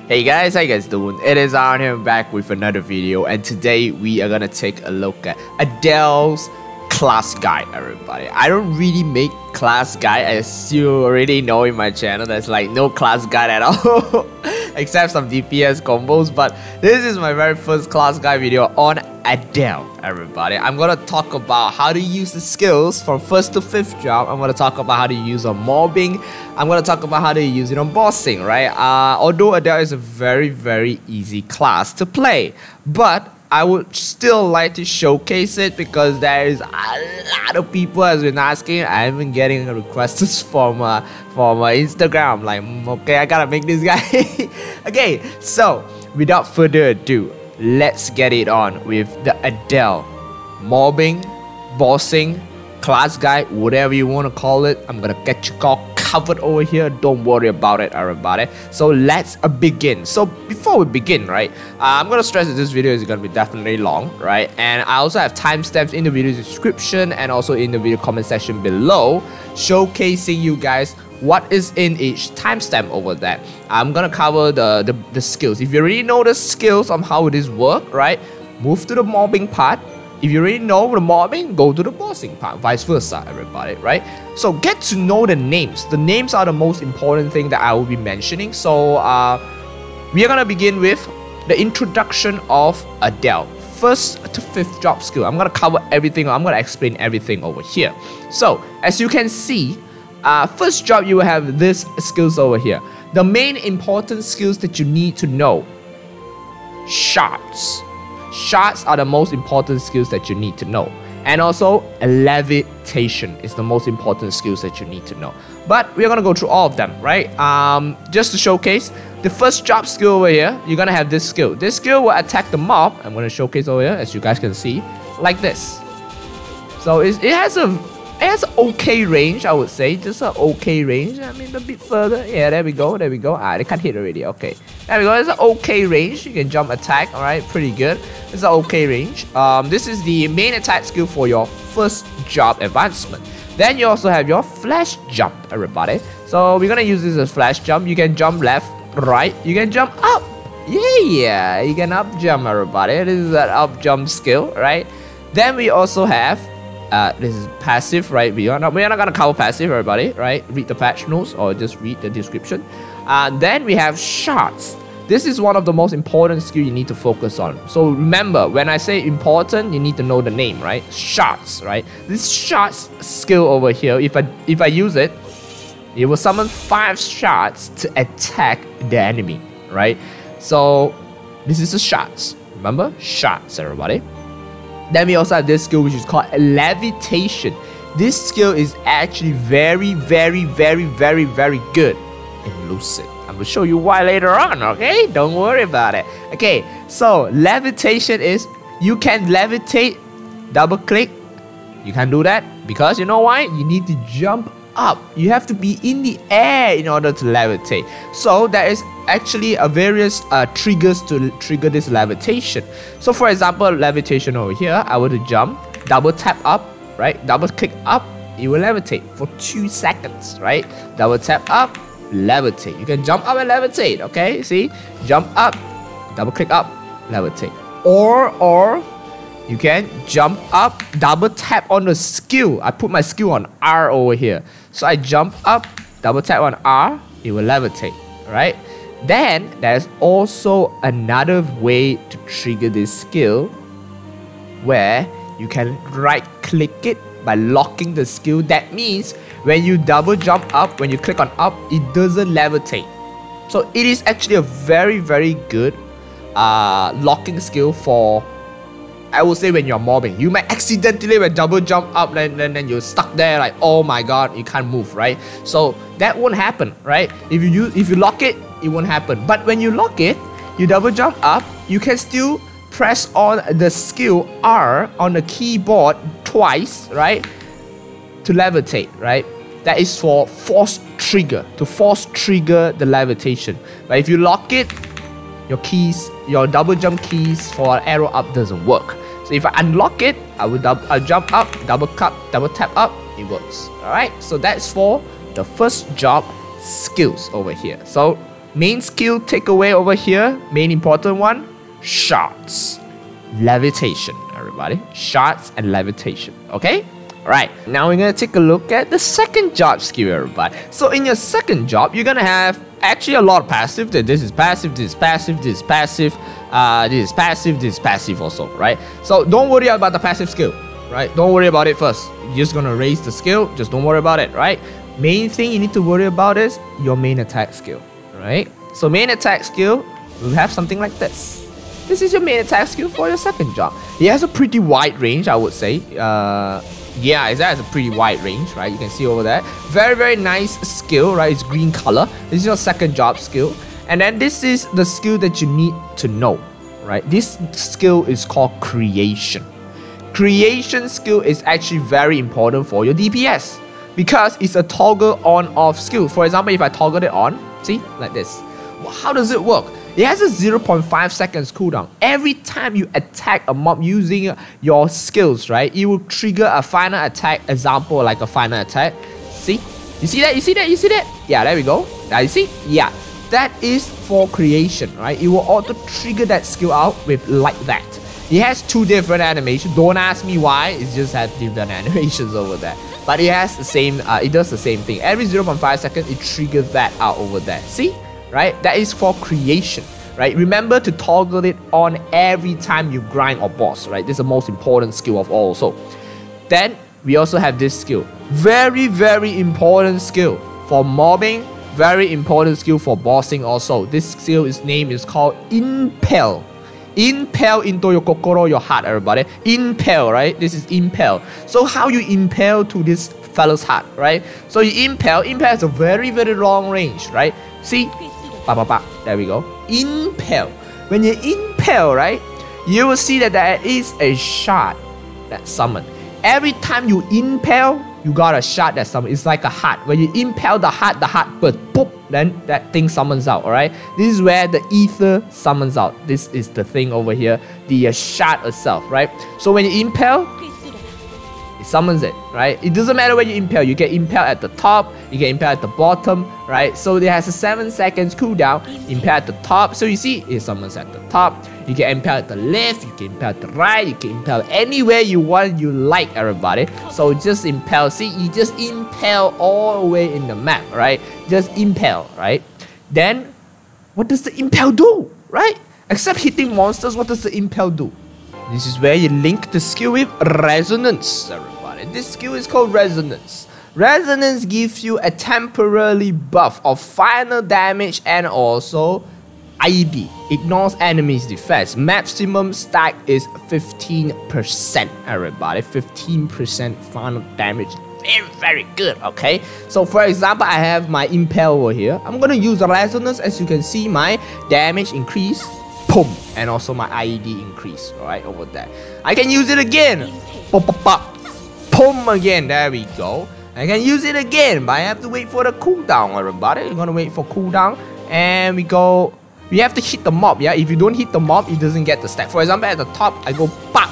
Hey guys, how you guys doing? It is Aaron here, back with another video, and today we are gonna take a look at Adele's class guide, everybody. I don't really make class guide, as you already know in my channel. There's like no class guide at all, except some DPS combos. But this is my very first class guide video on Adele, everybody. I'm gonna talk about how to use the skills from 1st to 5th job. I'm gonna talk about how to use on mobbing. I'm gonna talk about how to use it on bossing, right? Although Adele is a very easy class to play, but I would still like to showcase it because there is a lot of people has been asking. I've been getting requests from Instagram. Like, okay, I gotta make this guy. Okay, so without further ado, let's get it on with the Adele mobbing, bossing, class guide, whatever you want to call it. I'm gonna get you all covered over here. Don't worry about it, everybody. So let's begin. So before we begin, right, I'm gonna stress that this video is gonna be definitely long, right? And I also have timestamps in the video description and also in the video comment section below, showcasing you guys what is in each timestamp over there. I'm gonna cover the skills. If you already know the skills on how this work, right, move to the mobbing part. If you already know the mobbing, go to the bossing part, vice versa, everybody, right? So get to know the names. The names are the most important thing that I will be mentioning. So we are gonna begin with the introduction of Adele. 1st to 5th job skill. I'm gonna cover everything. I'm gonna explain everything over here. So as you can see, 1st job, you will have these skills over here. The main important skills that you need to know: shards. Shards are the most important skills that you need to know. And also levitation is the most important skills that you need to know. But we're gonna go through all of them, right? Just to showcase, the 1st job skill over here, you're gonna have this skill. This skill will attack the mob. I'm gonna showcase over here, as you guys can see, like this. So it has okay range, I would say. Just an okay range. I mean, a bit further. Yeah, there we go. There we go. They can't hit already. Okay. There we go. It's an okay range. You can jump attack. Alright, pretty good. It's an okay range. This is the main attack skill for your 1st job advancement. Then you also have your flash jump, everybody. So we're gonna use this as flash jump. You can jump left, right. You can jump up. Yeah, you can up jump, everybody. This is an up jump skill, right? Then we also have this is passive, right? We are not gonna cover passive, everybody, right? Read the patch notes or just read the description. Then we have shards. This is one of the most important skills you need to focus on. So remember, when I say important, you need to know the name, right? Shards, right? This shards skill over here, if I use it, it will summon 5 shards to attack the enemy, right? So this is the shards. Remember, shards, everybody. Then we also have this skill, which is called levitation. This skill is actually very good in Lucid. I'm gonna show you why later on, okay? Don't worry about it. Okay, so levitation is, you can levitate, double click. You can do that because you know why? You need to jump up. You have to be in the air in order to levitate. So there is actually a various triggers to trigger this levitation. So for example, levitation over here, I were to jump, double tap up, right? Double click up, it will levitate for 2 seconds, right? Double tap up, levitate. You can jump up and levitate, okay? See? Jump up, double click up, levitate. Or you can jump up, double tap on the skill. I put my skill on R over here. So I jump up, double tap on R, it will levitate, right? Then there's also another way to trigger this skill where you can right click it by locking the skill. That means when you double jump up, when you click on up, it doesn't levitate. So it is actually a very good locking skill for, I will say, when you're mobbing. You might accidentally when double jump up, then you're stuck there like, oh my god, you can't move, right? So that won't happen, right? If you lock it, it won't happen. But when you lock it, you double jump up, you can still press on the skill R on the keyboard twice, right? To levitate, right? That is for force trigger, to force trigger the levitation. But if you lock it, your double jump keys for arrow up doesn't work. So if I unlock it, I'll jump up, double tap up, it works. Alright, so that's for the 1st job skills over here. So Main skill takeaway over here, main important one, shots. Levitation, everybody. Shots and levitation, okay? Alright, now we're gonna take a look at the second job skill, everybody. So in your second job, you're gonna have actually a lot of passive. This is passive, this is passive, this is passive, this is passive, this is passive also, right? So don't worry about the passive skill, right? Don't worry about it first. You're just gonna raise the skill, just don't worry about it, right? Main thing you need to worry about is your main attack skill, right? So main attack skill will have something like this. This is your main attack skill for your second job. It has a pretty wide range, I would say. Yeah, it has a pretty wide range, right? You can see over there. Very, very nice skill, right? It's green color. This is your second job skill. And then this is the skill that you need to know, right? This skill is called Creation. Creation skill is actually very important for your DPS because it's a toggle on-off skill. For example, if I toggle it on, see, like this. Well, how does it work? It has a 0.5 seconds cooldown. Every time you attack a mob using your skills, right, it will trigger a final attack, example like a final attack. See? You see that? You see that? You see that? Yeah, there we go. Now you see? Yeah. That is for creation, right? It will auto trigger that skill out with like that. It has two different animations. Don't ask me why. It just has different animations over there. But it has the same, it does the same thing. Every 0.5 seconds, it triggers that out over there. See? Right? That is for creation, right? Remember to toggle it on every time you grind or boss, right? This is the most important skill of all also. Then we also have this skill. Very, very important skill for mobbing. Very important skill for bossing also. This skill's name is called Impel. Impel into your kokoro, your heart, everybody. Impel, right? This is impel. So how you impel to this fellow's heart, right? So you impel has a very, very long range, right? See? There we go. Impel. When you impel, right, you will see that there is a shot that summon. Every time you impel, you got a shot that summon. It's like a heart. When you impel the heart bursts, boop, then that thing summons out, alright? This is where the ether summons out. This is the thing over here, the shot itself, right? So when you impel, it summons it, right? It doesn't matter where you impel. You get impel at the top, you get impel at the bottom, right? So it has a 7 seconds cooldown. Impel at the top, so you see it summons at the top. You can impel at the left, you can impel at the right, you can impel anywhere you want, you like, everybody. So just impel. See, you just impel all the way in the map, right? Just impel, right? Then what does the impel do, right? Except hitting monsters, what does the impel do? This is where you link the skill with Resonance, everybody. This skill is called Resonance. Resonance gives you a temporary buff of final damage and also ID. Ignores enemies' defense. Maximum stack is 15%, everybody. 15% final damage. Very, very good, okay? So for example, I have my Impel over here. I'm gonna use Resonance. As you can see, my damage increase. Boom, and also my IED increase, alright, over there. I can use it again. Pop, pop, pop. Boom again, there we go. I can use it again, but I have to wait for the cooldown, everybody. You're gonna wait for cooldown, and we have to hit the mob, yeah? If you don't hit the mob, it doesn't get the stack. For example, at the top, I go pop.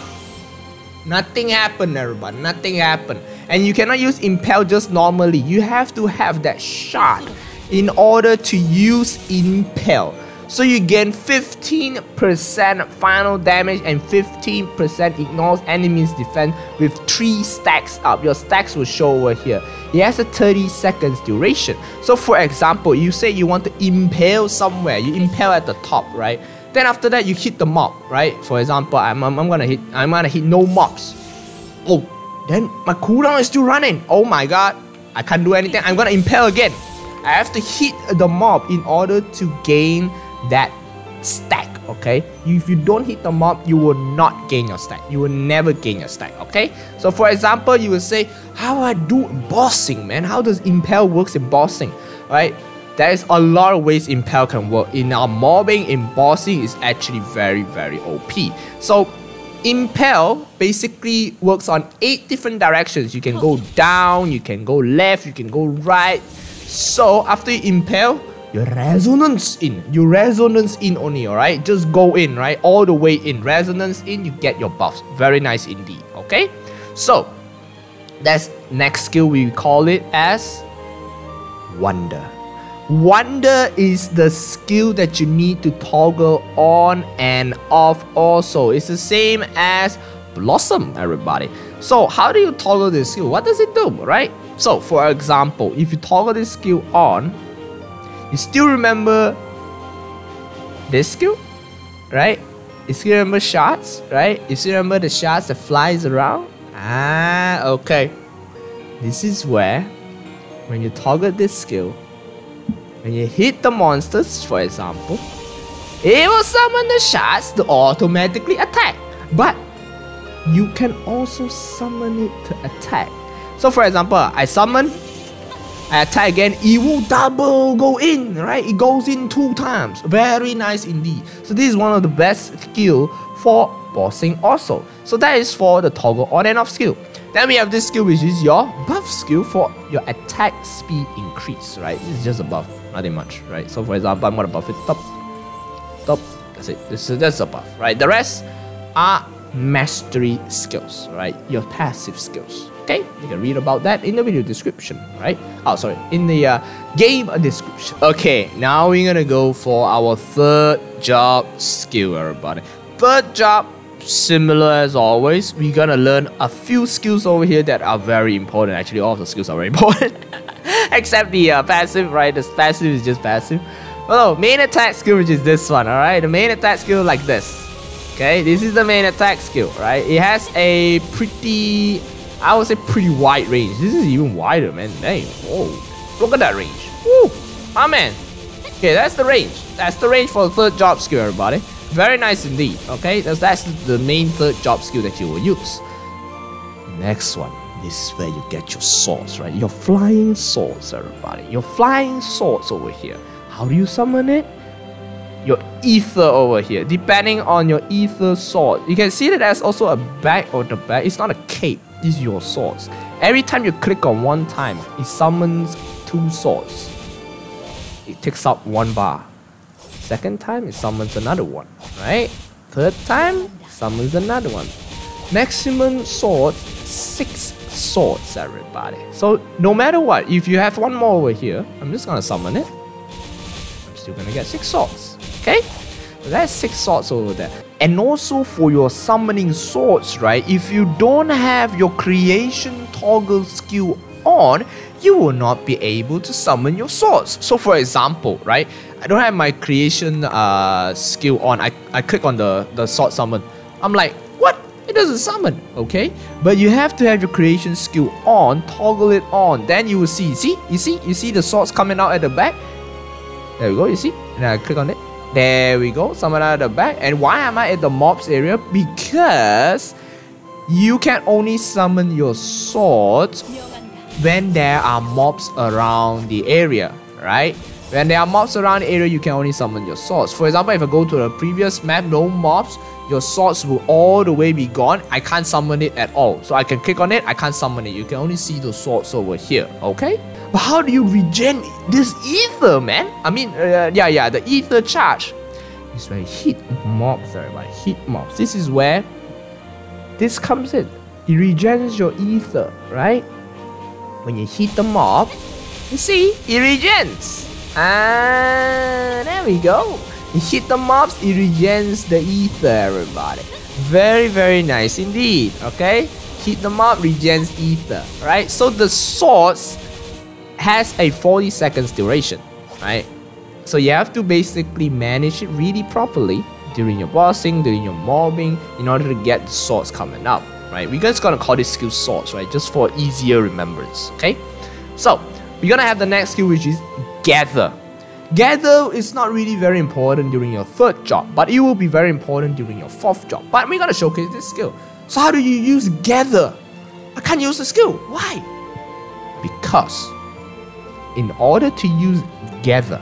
Nothing happened, everybody, nothing happened. And you cannot use Impel just normally. You have to have that shot in order to use Impel. So you gain 15% final damage and 15% ignores enemies' defense with 3 stacks up. Your stacks will show over here. It has a 30 seconds duration. So for example, you say you want to impale somewhere. You impale at the top, right? Then after that, you hit the mob, right? For example, I'm gonna hit no mobs. Oh, then my cooldown is still running. Oh my god, I can't do anything. I'm gonna impale again. I have to hit the mob in order to gain that stack, okay? If you don't hit the mob, you will not gain your stack. You will never gain your stack, okay? So for example, you will say, how I do bossing, man? How does Impel works in bossing, right? There is a lot of ways Impel can work. In our mobbing, in bossing is actually very, very OP. So Impel basically works on 8 different directions. You can go down, you can go left, you can go right. So after you Impel, you resonance in. You resonance in only, alright? Just go in, right? All the way in. Resonance in, you get your buffs. Very nice indeed, okay? So, that's next skill. We call it as Wonder. Wonder is the skill that you need to toggle on and off also. It's the same as Blossom, everybody. So how do you toggle this skill? What does it do, right? So for example, if you toggle this skill on, you still remember this skill, right? You still remember shots, right? You still remember the shots that flies around? Ah, okay. This is where, when you toggle this skill, when you hit the monsters, for example, it will summon the shots to automatically attack. But you can also summon it to attack. So for example, I summon, I attack again, it will double go in, right? It goes in 2 times. Very nice indeed. So this is one of the best skill for bossing also. So that is for the toggle on and off skill. Then we have this skill, which is your buff skill for your attack speed increase, right? This is just a buff, nothing much, right? So for example, I'm gonna buff it top, that's it. That's a buff, right? The rest are mastery skills, right? Your passive skills. Okay, you can read about that in the video description, right? Oh, sorry, in the game description. Okay, now we're gonna go for our third job skill, everybody. Third job, similar as always, we're gonna learn a few skills over here that are very important. Actually, all the skills are very important, except the passive, right? The passive is just passive. Oh, main attack skill, which is this one, all right? The main attack skill like this. Okay, this is the main attack skill, right? It has a pretty, I would say pretty wide range. This is even wider, man. Dang. Whoa. Look at that range. Woo. My man. Okay, that's the range. That's the range for the third job skill, everybody. Very nice indeed. Okay, that's the main third job skill that you will use. Next one. This is where you get your swords, right? Your flying swords, everybody. Your flying swords over here. How do you summon it? Your ether over here, depending on your ether sword. You can see that there's also a bag on the back. It's not a cape. These are your swords. Every time you click on one time, it summons 2 swords. It takes up 1 bar. Second time, it summons another one, right? Third time, summons another one. Maximum swords, 6 swords, everybody. So no matter what, if you have 1 more over here, I'm just gonna summon it. I'm still gonna get 6 swords, okay? So that's 6 swords over there. And also for your summoning swords, right? If you don't have your creation toggle skill on, you will not be able to summon your swords. So for example, right? I don't have my creation skill on. I click on the sword summon. I'm like, what? It doesn't summon, okay? But you have to have your creation skill on, toggle it on. Then you will see, you see the swords coming out at the back? There we go, you see? And I click on it. There we go, summon out at the back. And why am I at the mobs area? Because you can only summon your swords when there are mobs around the area, right? When there are mobs around the area, you can only summon your swords. For example, if I go to the previous map, no mobs, your swords will all the way be gone. I can't summon it at all. So I can click on it, I can't summon it. You can only see the swords over here, okay? But how do you regen this ether, man? I mean, the ether charge. It's where you hit mobs, everybody. Hit mobs. This is where this comes in. It regens your ether, right? When you hit the mob, you see, it regens. And there we go. You hit the mobs, it regens the ether, everybody. Very, very nice indeed, okay? Hit the mob, regens ether, right? So the swords has a 40 seconds duration, right? So you have to basically manage it really properly during your bossing, during your mobbing, in order to get the swords coming up, right? We're just gonna call this skill swords, right? Just for easier remembrance, okay? So we're gonna have the next skill, which is gather. Gather is not really very important during your third job, but it will be very important during your fourth job. But we're gonna showcase this skill. So how do you use gather? I can't use the skill. Why? Because in order to use gather,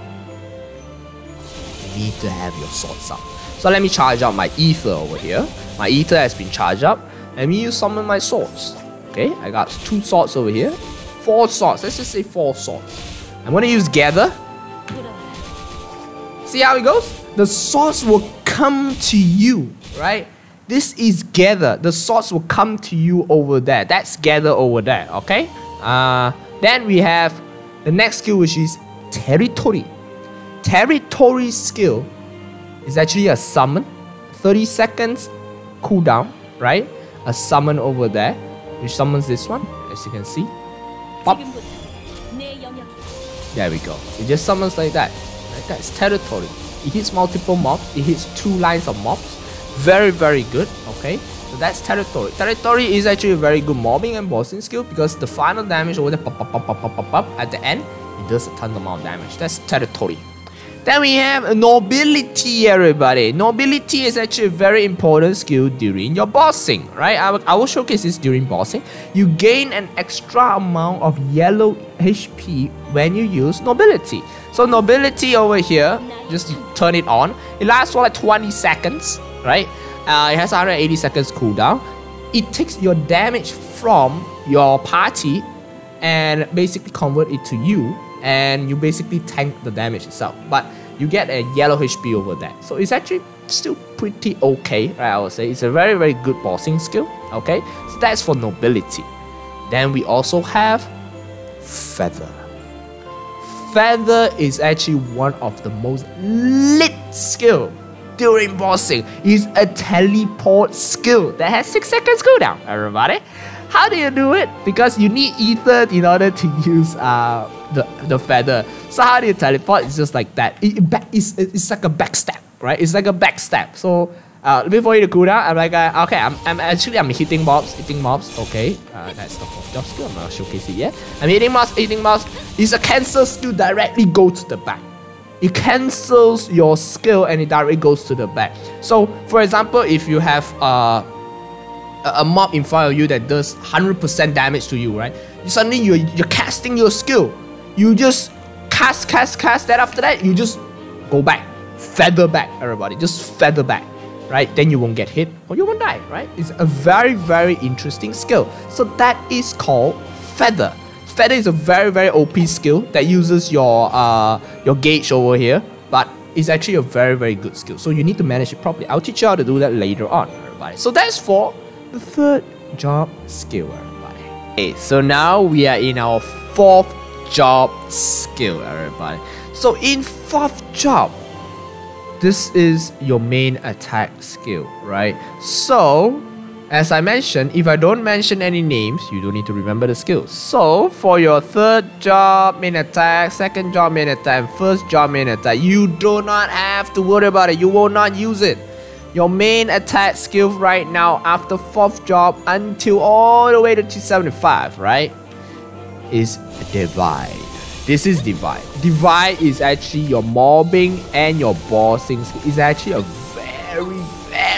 you need to have your swords up. So let me charge up my ether over here. My ether has been charged up. Let me summon my swords. Okay, I got 2 swords over here. 4 swords. Let's just say 4 swords. I'm gonna use gather. See how it goes? The swords will come to you, right? This is gather. The swords will come to you over there. That's gather over there, okay? Then we have the next skill, which is Territory. Territory skill is actually a summon. 30 seconds cooldown, right? A summon over there, which summons this one, as you can see. Pop. There we go. It just summons like that. Right? That's territory. It hits multiple mobs. It hits 2 lines of mobs. Very, very good. Okay. So that's territory. Territory is actually a very good mobbing and bossing skill because the final damage over there, pop, pop, pop, pop, pop, pop, pop, at the end, it does a ton amount of damage. That's territory. Then we have nobility, everybody. Nobility is actually a very important skill during your bossing, right? I will showcase this during bossing. You gain an extra amount of yellow HP when you use nobility. So nobility over here, just turn it on. It lasts for like 20 seconds, right? It has 180 seconds cooldown. It takes your damage from your party and basically convert it to you, and you basically tank the damage itself, but you get a yellow HP over that. So it's actually still pretty okay, right? I would say it's a very, very good bossing skill. Okay, so that's for nobility. Then we also have feather. Feather is actually one of the most lit skill during bossing. It's a teleport skill that has 6 seconds cooldown, everybody. How do you do it? Because you need ether in order to use the feather. So how do you teleport? It's just like that. It's like a backstab, right? It's like a backstab. So before you cool down, I'm like, okay, I'm hitting mobs. Okay, that's the fourth job skill. I'm not showcase it yet. I'm hitting mobs. It's a cancel skill directly go to the back. It cancels your skill and it directly goes to the back. So for example, if you have a mob in front of you that does 100% damage to you, right? Suddenly you're casting your skill. You just cast. That after that, you just go back, feather back, everybody. Just feather back, right? Then you won't get hit or you won't die, right? It's a very, very interesting skill. So that is called feather. Feather is a very, very OP skill that uses your gauge over here, but it's actually a very, very good skill. So you need to manage it properly. I'll teach you how to do that later on, everybody. So that's for the third job skill, everybody. Okay, so now we are in our fourth job skill, everybody. So in fourth job, this is your main attack skill, right? So as I mentioned, if I don't mention any names, you don't need to remember the skills. So for your third job main attack, second job main attack, and first job main attack, you do not have to worry about it. You will not use it. Your main attack skill right now after fourth job until all the way to 275, right, is Divide. This is Divide. Divide is actually your mobbing and your bossing skill. It's actually a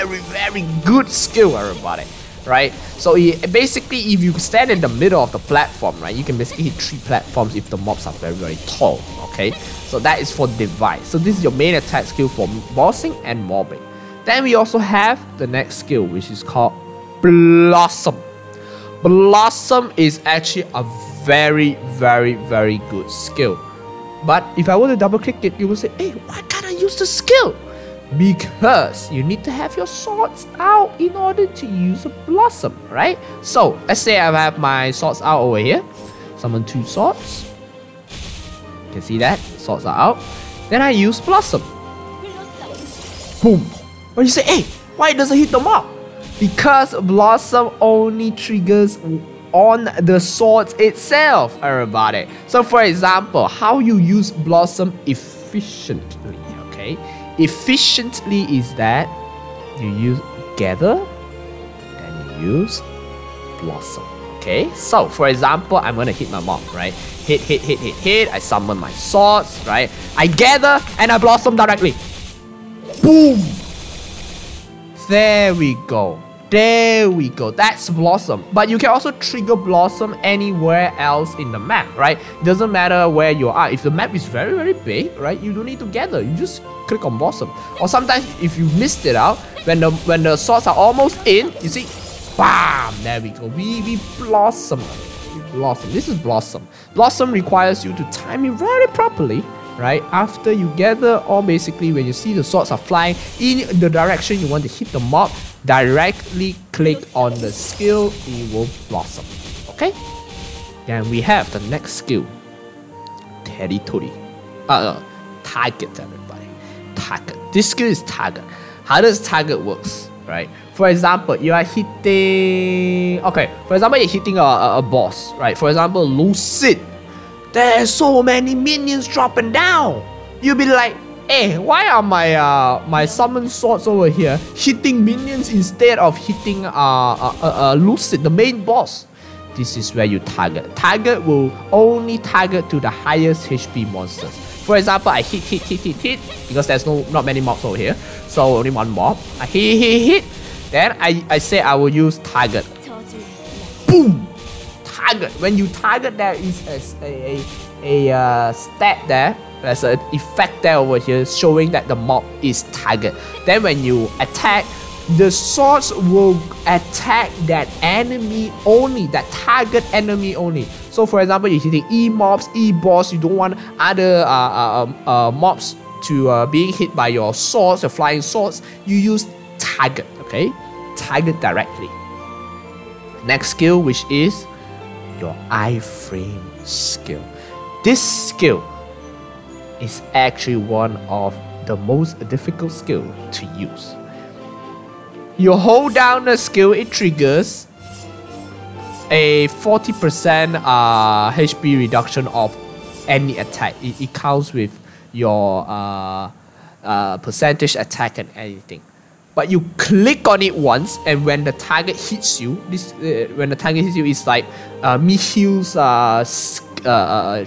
very good skill, everybody, right? So basically, if you stand in the middle of the platform, right, you can basically hit 3 platforms if the mobs are very, very tall, okay? So that is for Divide. So this is your main attack skill for bossing and mobbing. Then we also have the next skill, which is called Blossom. Blossom is actually a very good skill. But if I were to double click it, you will say, hey, why can't I use the skill? Because you need to have your swords out in order to use a Blossom, right? So let's say I have my swords out over here. Summon 2 swords. You can see that, swords are out. Then I use Blossom. Boom. But you say, hey, why does it hit the mob? Because Blossom only triggers on the swords itself, everybody. So for example, how you use Blossom efficiently, okay? Efficiently is that you use Gather and you use Blossom, okay? So for example, I'm gonna hit my mob, right? Hit, I summon my swords, right? I Gather and I Blossom directly. Boom! There we go. That's Blossom. But you can also trigger Blossom anywhere else in the map, right? It doesn't matter where you are. If the map is very big, right, you don't need to gather. You just click on Blossom. Or sometimes if you missed it out, when the swords are almost in, you see, bam! There we go. We Blossom. This is Blossom. Blossom requires you to time it very properly, right? After you gather, or basically when you see the swords are flying in the direction you want to hit the mob, directly click on the skill, it will Blossom. Okay? Then we have the next skill, Territory. Target, everybody. Target. This skill is target. How does target works, right? For example, you are hitting... Okay, for example, you're hitting a boss, right? For example, Lucid. There's so many minions dropping down. You'll be like, hey, why are my summon swords over here hitting minions instead of hitting Lucid, the main boss? This is where you target. Target will only target to the highest HP monsters. For example, I hit, because there's not many mobs over here, so only one mob. I hit. Then I say I will use target. Boom! Target. When you target, there is a stat there. There's an effect there over here showing that the mob is target. Then when you attack, the swords will attack that enemy only, that target enemy only. So for example, you're hitting E-mobs, E-boss, you don't want other mobs to being hit by your swords, your flying swords, you use target, okay? Target directly. Next skill, which is your iframe skill. This skill is actually one of the most difficult skill to use. You hold down the skill, it triggers a 40% HP reduction of any attack. It counts with your percentage attack and anything. But you click on it once, and when the target hits you, when the target hits you, it's like Michiel's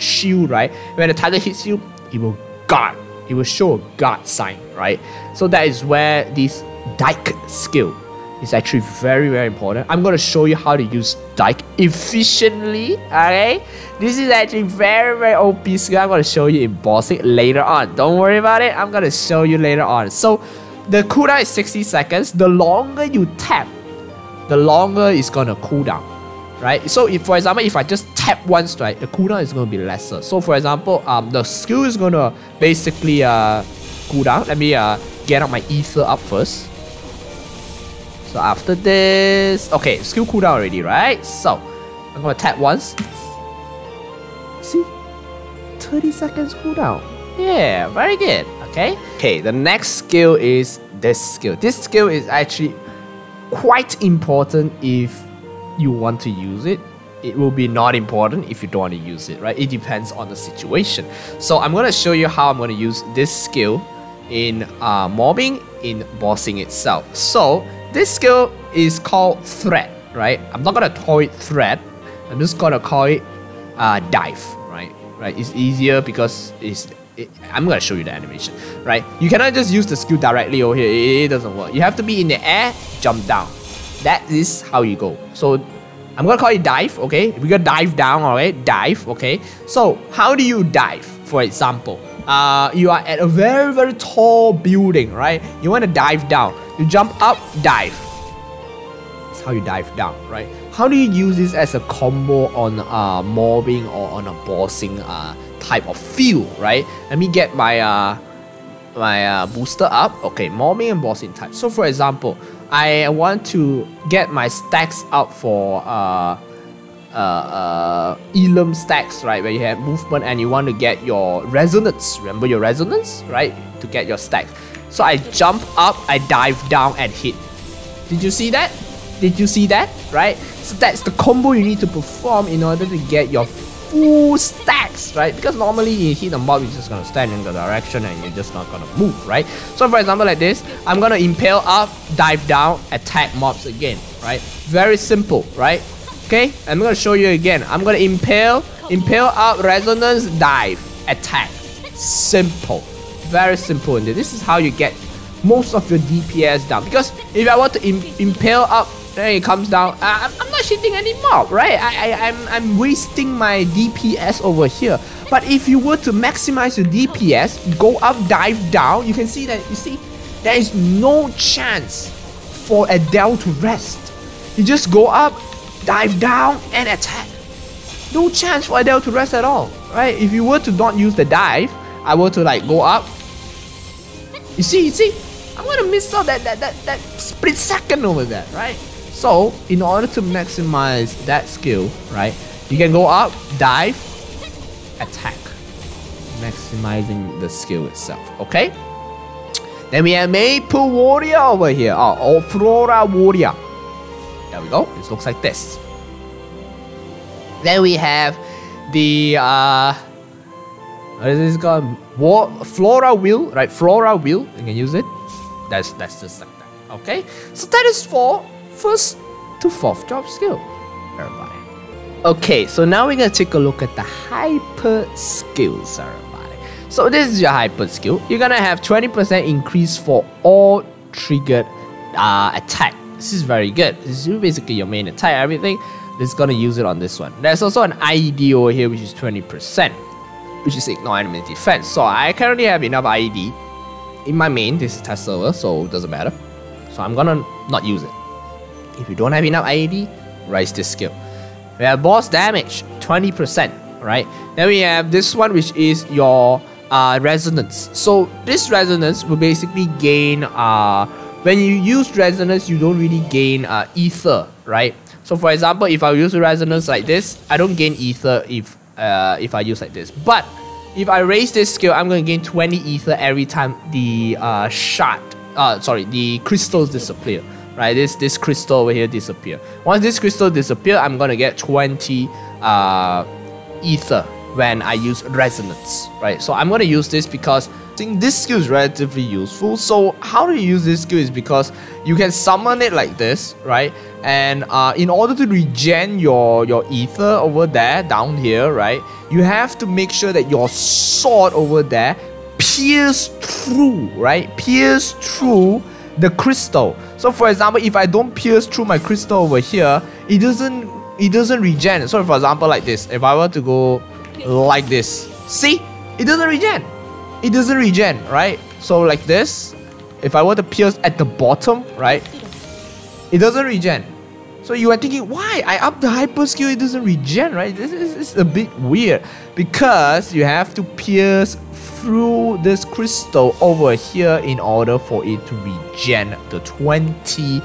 shield, right? When the target hits you, it will guard. It will show a guard sign, right? So that is where this Dike skill is actually very, very important. I'm going to show you how to use Dike efficiently, okay? This is actually very, very OP skill. I'm going to show you in bossing later on. Don't worry about it. I'm going to show you later on. So the cooldown is 60 seconds. The longer you tap, the longer it's going to cool down, right? So if, for example, if I just tap once, right, the cooldown is going to be lesser. So for example, the skill is going to basically cool down. Let me get out my ether up first. So after this, okay, skill cooldown already, right? So I'm gonna tap once. See, 30 seconds cooldown. Yeah, very good. Okay, the next skill is this skill. This skill is actually quite important if you want to use it. It will be not important if you don't want to use it, right? It depends on the situation. So I'm gonna show you how I'm gonna use this skill in mobbing, in bossing itself. So this skill is called threat, right? I'm not gonna call it threat. I'm just gonna call it dive, right? It's easier because I'm gonna show you the animation, right? You cannot just use the skill directly over here. It doesn't work. You have to be in the air, jump down. That is how you go. So I'm gonna call it dive, okay? We're gonna dive down, alright? Dive, okay? So how do you dive? For example, you are at a very, very tall building, right? You want to dive down. You jump up, dive. That's how you dive down, right? How do you use this as a combo on mobbing or on a bossing type of field, right? Let me get my my booster up. Okay, mobbing and bossing type. So for example, I want to get my stacks up for Elam stacks, right, where you have movement and you want to get your resonance. Remember your resonance, right, to get your stacks. So I jump up, I dive down and hit. Did you see that? Did you see that? Right? So that's the combo you need to perform in order to get your full stacks, right? Because normally you hit a mob, you're just gonna stand in the direction and you're just not gonna move, right? So for example like this, I'm gonna impale up, dive down, attack mobs again, right? Very simple, right? Okay, I'm gonna show you again. I'm gonna impale up, resonance, dive, attack. Simple. Very simple. And this is how you get most of your DPS down. Because if I want to impale up, then it comes down. I'm not hitting any mob, right? I'm wasting my DPS over here. But if you were to maximize your DPS, go up, dive down, you can see that, you see, there is no chance for Adele to rest. You just go up, dive down, and attack. No chance for Adele to rest at all, right? If you were to not use the dive, I were to like go up. You see, I'm gonna miss out that split second over there, right? So in order to maximize that skill, right, you can go up, dive, attack. maximizing the skill itself. Okay. Then we have Maple Warrior over here. Or Flora Warrior. There we go. It looks like this. Then we have the what is this called? Flora Wheel, right? Flora Wheel. You can use it. That's just like that. Okay. So that is for first to fourth job skill. Everybody. Okay. So now we're gonna take a look at the hyper skills, everybody. So this is your hyper skill. You're gonna have 20% increase for all triggered attack. This is very good. This is basically your main attack. Everything. This is gonna use it on this one. There's also an IED over here, which is 20%, which is ignore enemy defense. So I currently have enough IED in my main. This is test server, so it doesn't matter. So I'm gonna not use it. If you don't have enough IED, raise this skill. We have boss damage, 20%, right? Then we have this one, which is your resonance. So this resonance will basically gain when you use resonance, you don't really gain ether, right? So for example, if I use resonance like this, I don't gain ether if I use like this. But if I raise this skill, I'm going to gain 20 ether every time the the crystals disappear, right? This crystal over here disappear. Once this crystal disappear, I'm going to get 20 ether when I use resonance, right? So I'm going to use this because I think this skill is relatively useful. So how do you use this skill is because you can summon it like this, right? And in order to regen your ether over there, down here, right? You have to make sure that your sword over there pierce through, right? Pierce through the crystal. So for example, if I don't pierce through my crystal over here, it doesn't regen. So for example, like this, if I were to go like this, see, it doesn't regen. It doesn't regen, right? So like this, if I were to pierce at the bottom, right, it doesn't regen. So you are thinking, why? I up the hyper skill, it doesn't regen, right? This is a bit weird because you have to pierce through this crystal over here in order for it to regen the 20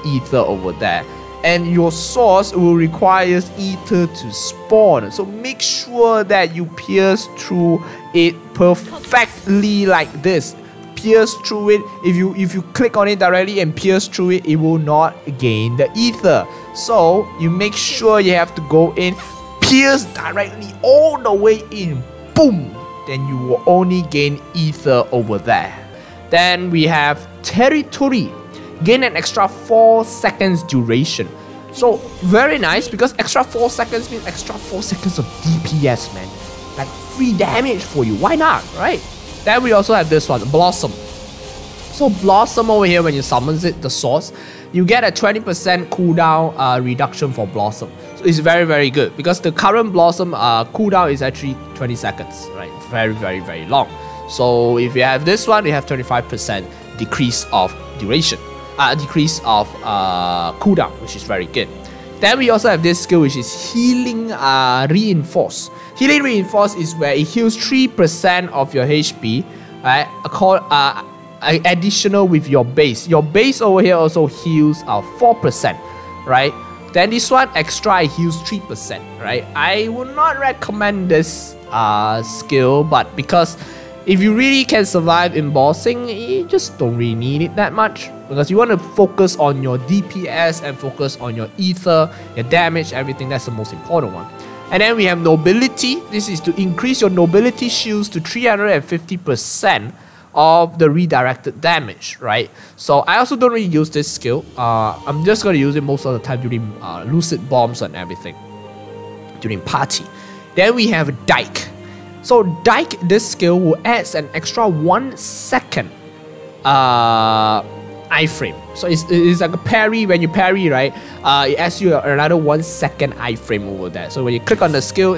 ether over there. And your source will require ether to spawn. So make sure that you pierce through it perfectly like this. Pierce through it. If you click on it directly and pierce through it, it will not gain the ether. So you make sure you have to go in, pierce directly all the way in, boom. Then you will only gain ether over there. Then we have territory. Gain an extra 4 seconds duration. So very nice because extra 4 seconds means extra 4 seconds of DPS, man. Like free damage for you. Why not, right? Then we also have this one, Blossom. So Blossom over here, when you summons it, the source, you get a 20% cooldown reduction for Blossom. So it's very, very good because the current Blossom cooldown is actually 20 seconds, right? Very, very, very long. So if you have this one, you have 25% decrease of duration. Decrease of cooldown, which is very good. Then we also have this skill, which is Healing Reinforce. Healing Reinforce is where it heals 3% of your HP, right? Additional with your base. Your base over here also heals 4%, right? Then this one extra heals 3%, right? I would not recommend this skill, but because if you really can survive in bossing, you just don't really need it that much. Because you want to focus on your DPS and focus on your ether, your damage, everything. That's the most important one. And then we have Nobility. This is to increase your Nobility shields to 350% of the redirected damage, right? So I also don't really use this skill. I'm just going to use it most of the time during Lucid bombs and everything. During party. Then we have Dike. So Dike, this skill will add an extra 1 second iframe. So it's like a parry. When you parry, right, it adds you another 1 second iframe over there. So when you click on the skill,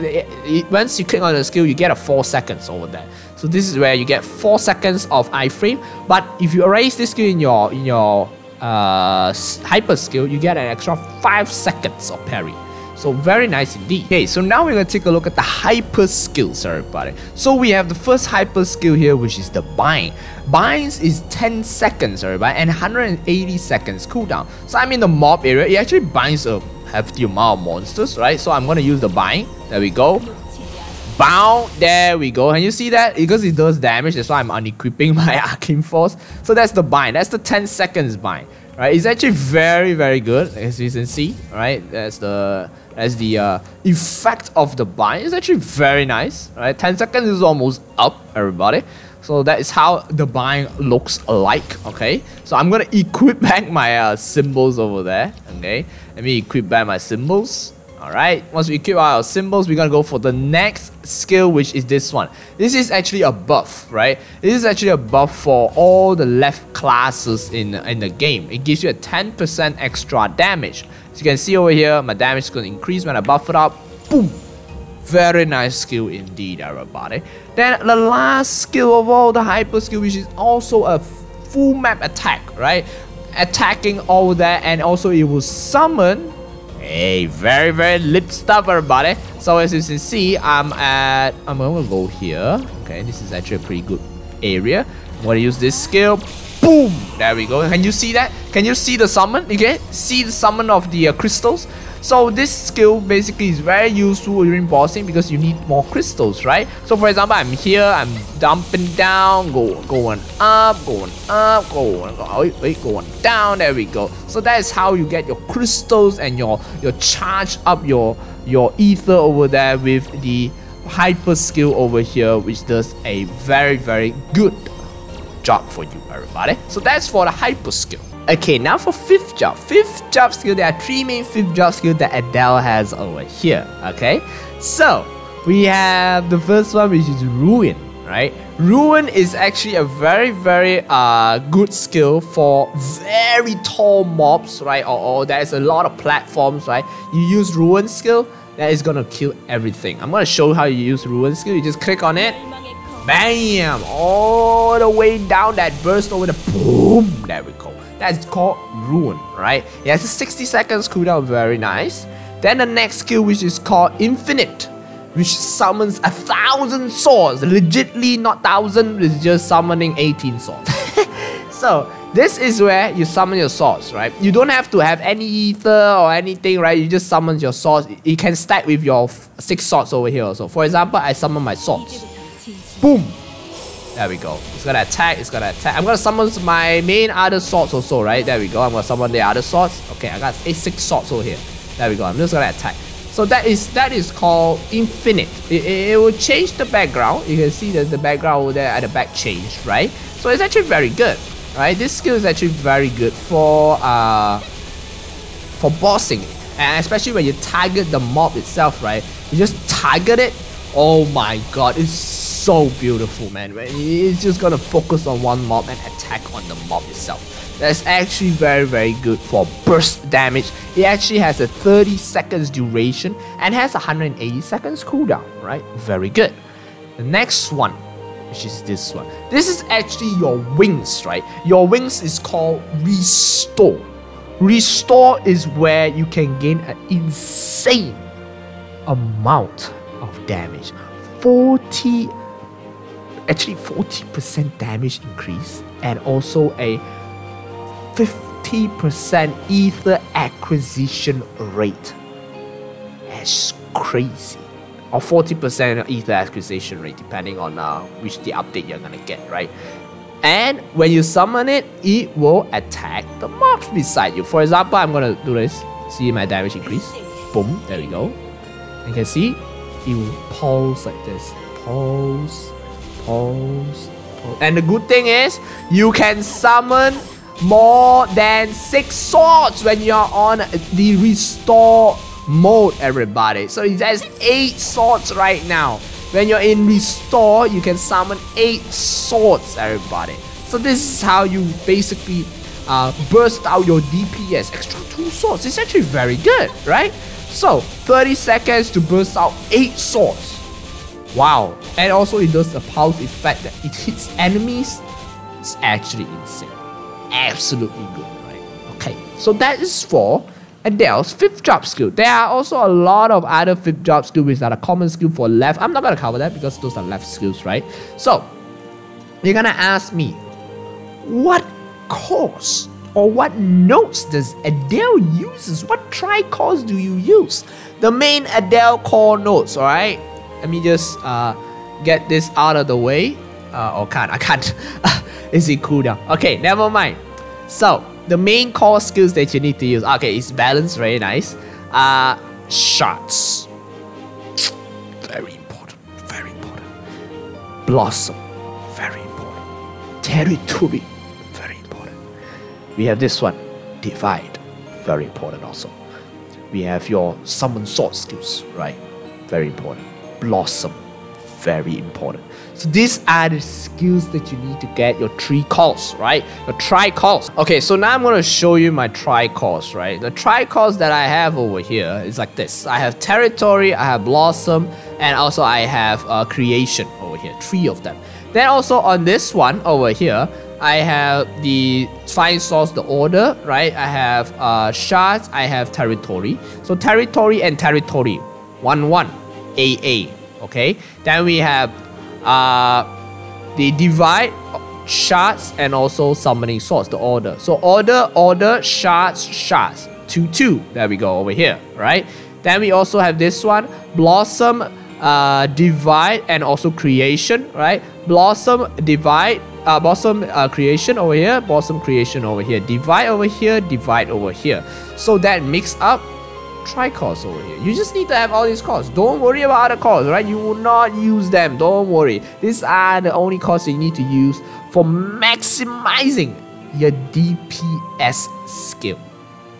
once you click on the skill, you get a 4 seconds over there. So this is where you get 4 seconds of iframe. But if you erase this skill in your hyper skill, you get an extra 5 seconds of parry. So very nice indeed. Okay, so now we're going to take a look at the hyper skills, everybody. So we have the first hyper skill here, which is the bind. Binds is 10 seconds, everybody, and 180 seconds cooldown. So I'm in the mob area. It actually binds a hefty amount of monsters, right? So I'm going to use the bind. There we go. Bow. There we go. Can you see that? Because it does damage, that's why I'm unequipping my Arcane Force. So that's the bind. That's the 10 seconds bind. Right? It's actually very, very good, as you can see. Right? That's the effect of the bind. It's actually very nice. Right? 10 seconds is almost up, everybody. So that is how the bind looks like. Okay. So I'm gonna equip back my symbols over there. Okay. Let me equip back my symbols. Alright, once we equip our symbols, we're gonna go for the next skill, which is this one. This is actually a buff, right? This is actually a buff for all the left classes in the game. It gives you a 10% extra damage. As you can see over here, my damage is gonna increase when I buff it up. Boom! Very nice skill indeed, everybody. Then the last skill of all, the hyper skill, which is also a full map attack, right? Attacking all that, and also it will summon. Hey, very, very lit stuff, everybody. So as you can see, I'm gonna go here. Okay, this is actually a pretty good area. I'm gonna use this skill. Boom! There we go. Can you see that? Can you see the summon? Okay, see the summon of the crystals. So this skill basically is very useful during bossing because you need more crystals, right? So for example, I'm here, I'm dumping down, going up, going down. There we go. So that is how you get your crystals and your charge up your ether over there with the hyper skill over here, which does a very, very good job for you, everybody. So that's for the hyper skill. Okay, now for fifth job. Fifth job skill, there are three main fifth job skills that Adele has over here. Okay, so we have the first one, which is Ruin, right? Ruin is actually a very, very good skill for very tall mobs, right? Or there's a lot of platforms, right? You use Ruin skill, that is gonna kill everything. I'm gonna show you how you use Ruin skill. You just click on it. Bam! All the way down that burst over the boom. There we go. That's called Ruin, right? It has a 60 seconds cooldown, very nice. Then the next skill, which is called Infinite, which summons 1,000 swords. Legitly not 1,000, it's just summoning 18 swords. So this is where you summon your swords, right? You don't have to have any ether or anything, right? You just summon your swords. It can stack with your 6 swords over here also. For example, I summon my swords. Boom! There we go. It's gonna attack, it's gonna attack. I'm gonna summon my main other swords also, right? There we go. I'm gonna summon the other swords. Okay, I got 6 swords over here. There we go. I'm just gonna attack. So that is called Infinite. It will change the background. You can see that the background over there at the back changed, right? So it's actually very good, right? This skill is actually very good for bossing, and especially when you target the mob itself, right? You just target it. Oh my god, it's so beautiful, man. It's just gonna focus on one mob and attack on the mob itself. That's actually very, very good for burst damage. It actually has a 30 seconds duration and has 180 seconds cooldown, right? Very good. The next one, which is this one. This is actually your wings, right? Your wings is called Restore. Restore is where you can gain an insane amount of damage. 40% damage increase, and also a 50% ether acquisition rate. That's crazy. Or 40% ether acquisition rate, depending on which the update you're gonna get, right? And when you summon it, it will attack the mobs beside you. For example, I'm gonna do this. See my damage increase. Boom, there we go. You can see it will pulse like this. Pulse, pulse, pulse. And the good thing is, you can summon more than 6 swords when you're on the restore mode, everybody. So it has 8 swords right now. When you're in restore, you can summon 8 swords, everybody. So this is how you basically burst out your DPS. Extra 2 swords. It's actually very good, right? So 30 seconds to burst out 8 swords. Wow. And also it does a pulse effect that it hits enemies. It's actually insane. Absolutely good, right? Okay, so that is for Adele's 5th job skill. There are also a lot of other 5th job skills which are a common skill for left. I'm not going to cover that because those are left skills, right? So you're going to ask me, what course or what notes does Adele uses? What tri-cores do you use? The main Adele core notes, alright? Let me just get this out of the way. I can't. Is it cooldown? Okay, never mind. So the main core skills that you need to use. Okay, it's balance, very nice. Shots. Very important. Very important. Blossom. Very important. Territory. Very important. We have this one. Divide. Very important also. We have your summon sword skills, right? Very important. Blossom. Very important. So these are the skills that you need to get your 3 calls, right? Your tri-calls. Okay, so now I'm going to show you my tri-calls, right? The tri-calls that I have over here is like this. I have territory, I have blossom, and also I have creation over here. 3 of them. Then also on this one over here, I have the find source, the order, right? I have shards, I have territory. So territory and territory, 1-1, AA. Okay, then we have the divide, shards, and also summoning source, the order. So order, shards, 2-2. There we go over here, right? Then we also have this one, blossom, divide, and also creation, right? Blossom, divide, blossom creation over here, blossom creation over here, divide over here, divide over here. So that mix up tri-calls over here. You just need to have all these calls. Don't worry about other calls, right? You will not use them. Don't worry. These are the only calls you need to use for maximizing your DPS skill.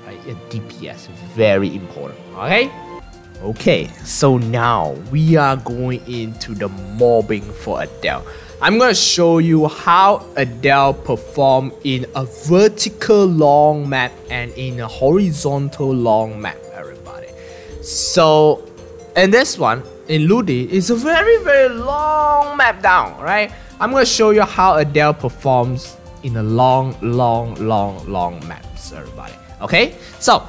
Right? Your DPS, very important. Okay? Okay, so now we are going into the mobbing for Adele. I'm going to show you how Adele perform in a vertical long map and in a horizontal long map, everybody. So, in this one, in Ludi, it's a very, very long map down, right? I'm going to show you how Adele performs in a long maps, everybody. Okay? So,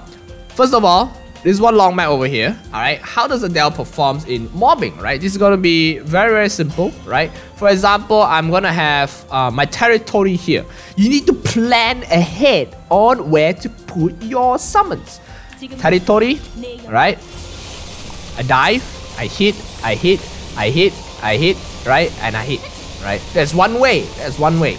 first of all, this is one long map over here, alright? How does Adele performs in mobbing, right? This is gonna be very, very simple, right? For example, I'm gonna have my territory here. You need to plan ahead on where to put your summons. Territory, right? I dive, I hit, right? And I hit, right? That's one way, that's one way.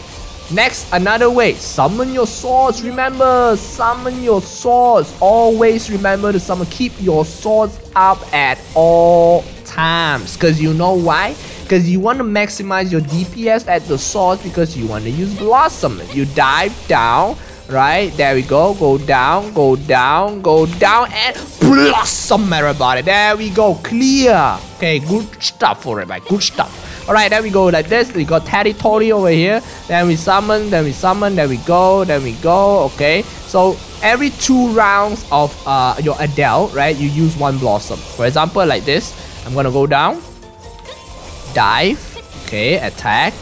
Next, another way, summon your swords. Remember, summon your swords. Always remember to summon. Keep your swords up at all times. Because you know why? Because you want to maximize your DPS at the swords because you want to use Blossom. You dive down, right? There we go. Go down, go down, go down, and Blossom, everybody. There we go. Clear. Okay, good stuff for everybody. Good stuff. Alright, there we go like this. We got territory over here. Then we summon, then we summon, then we go, okay? So every 2 rounds of your Adele, right, you use 1 Blossom. For example, like this, I'm gonna go down, dive, okay, attack,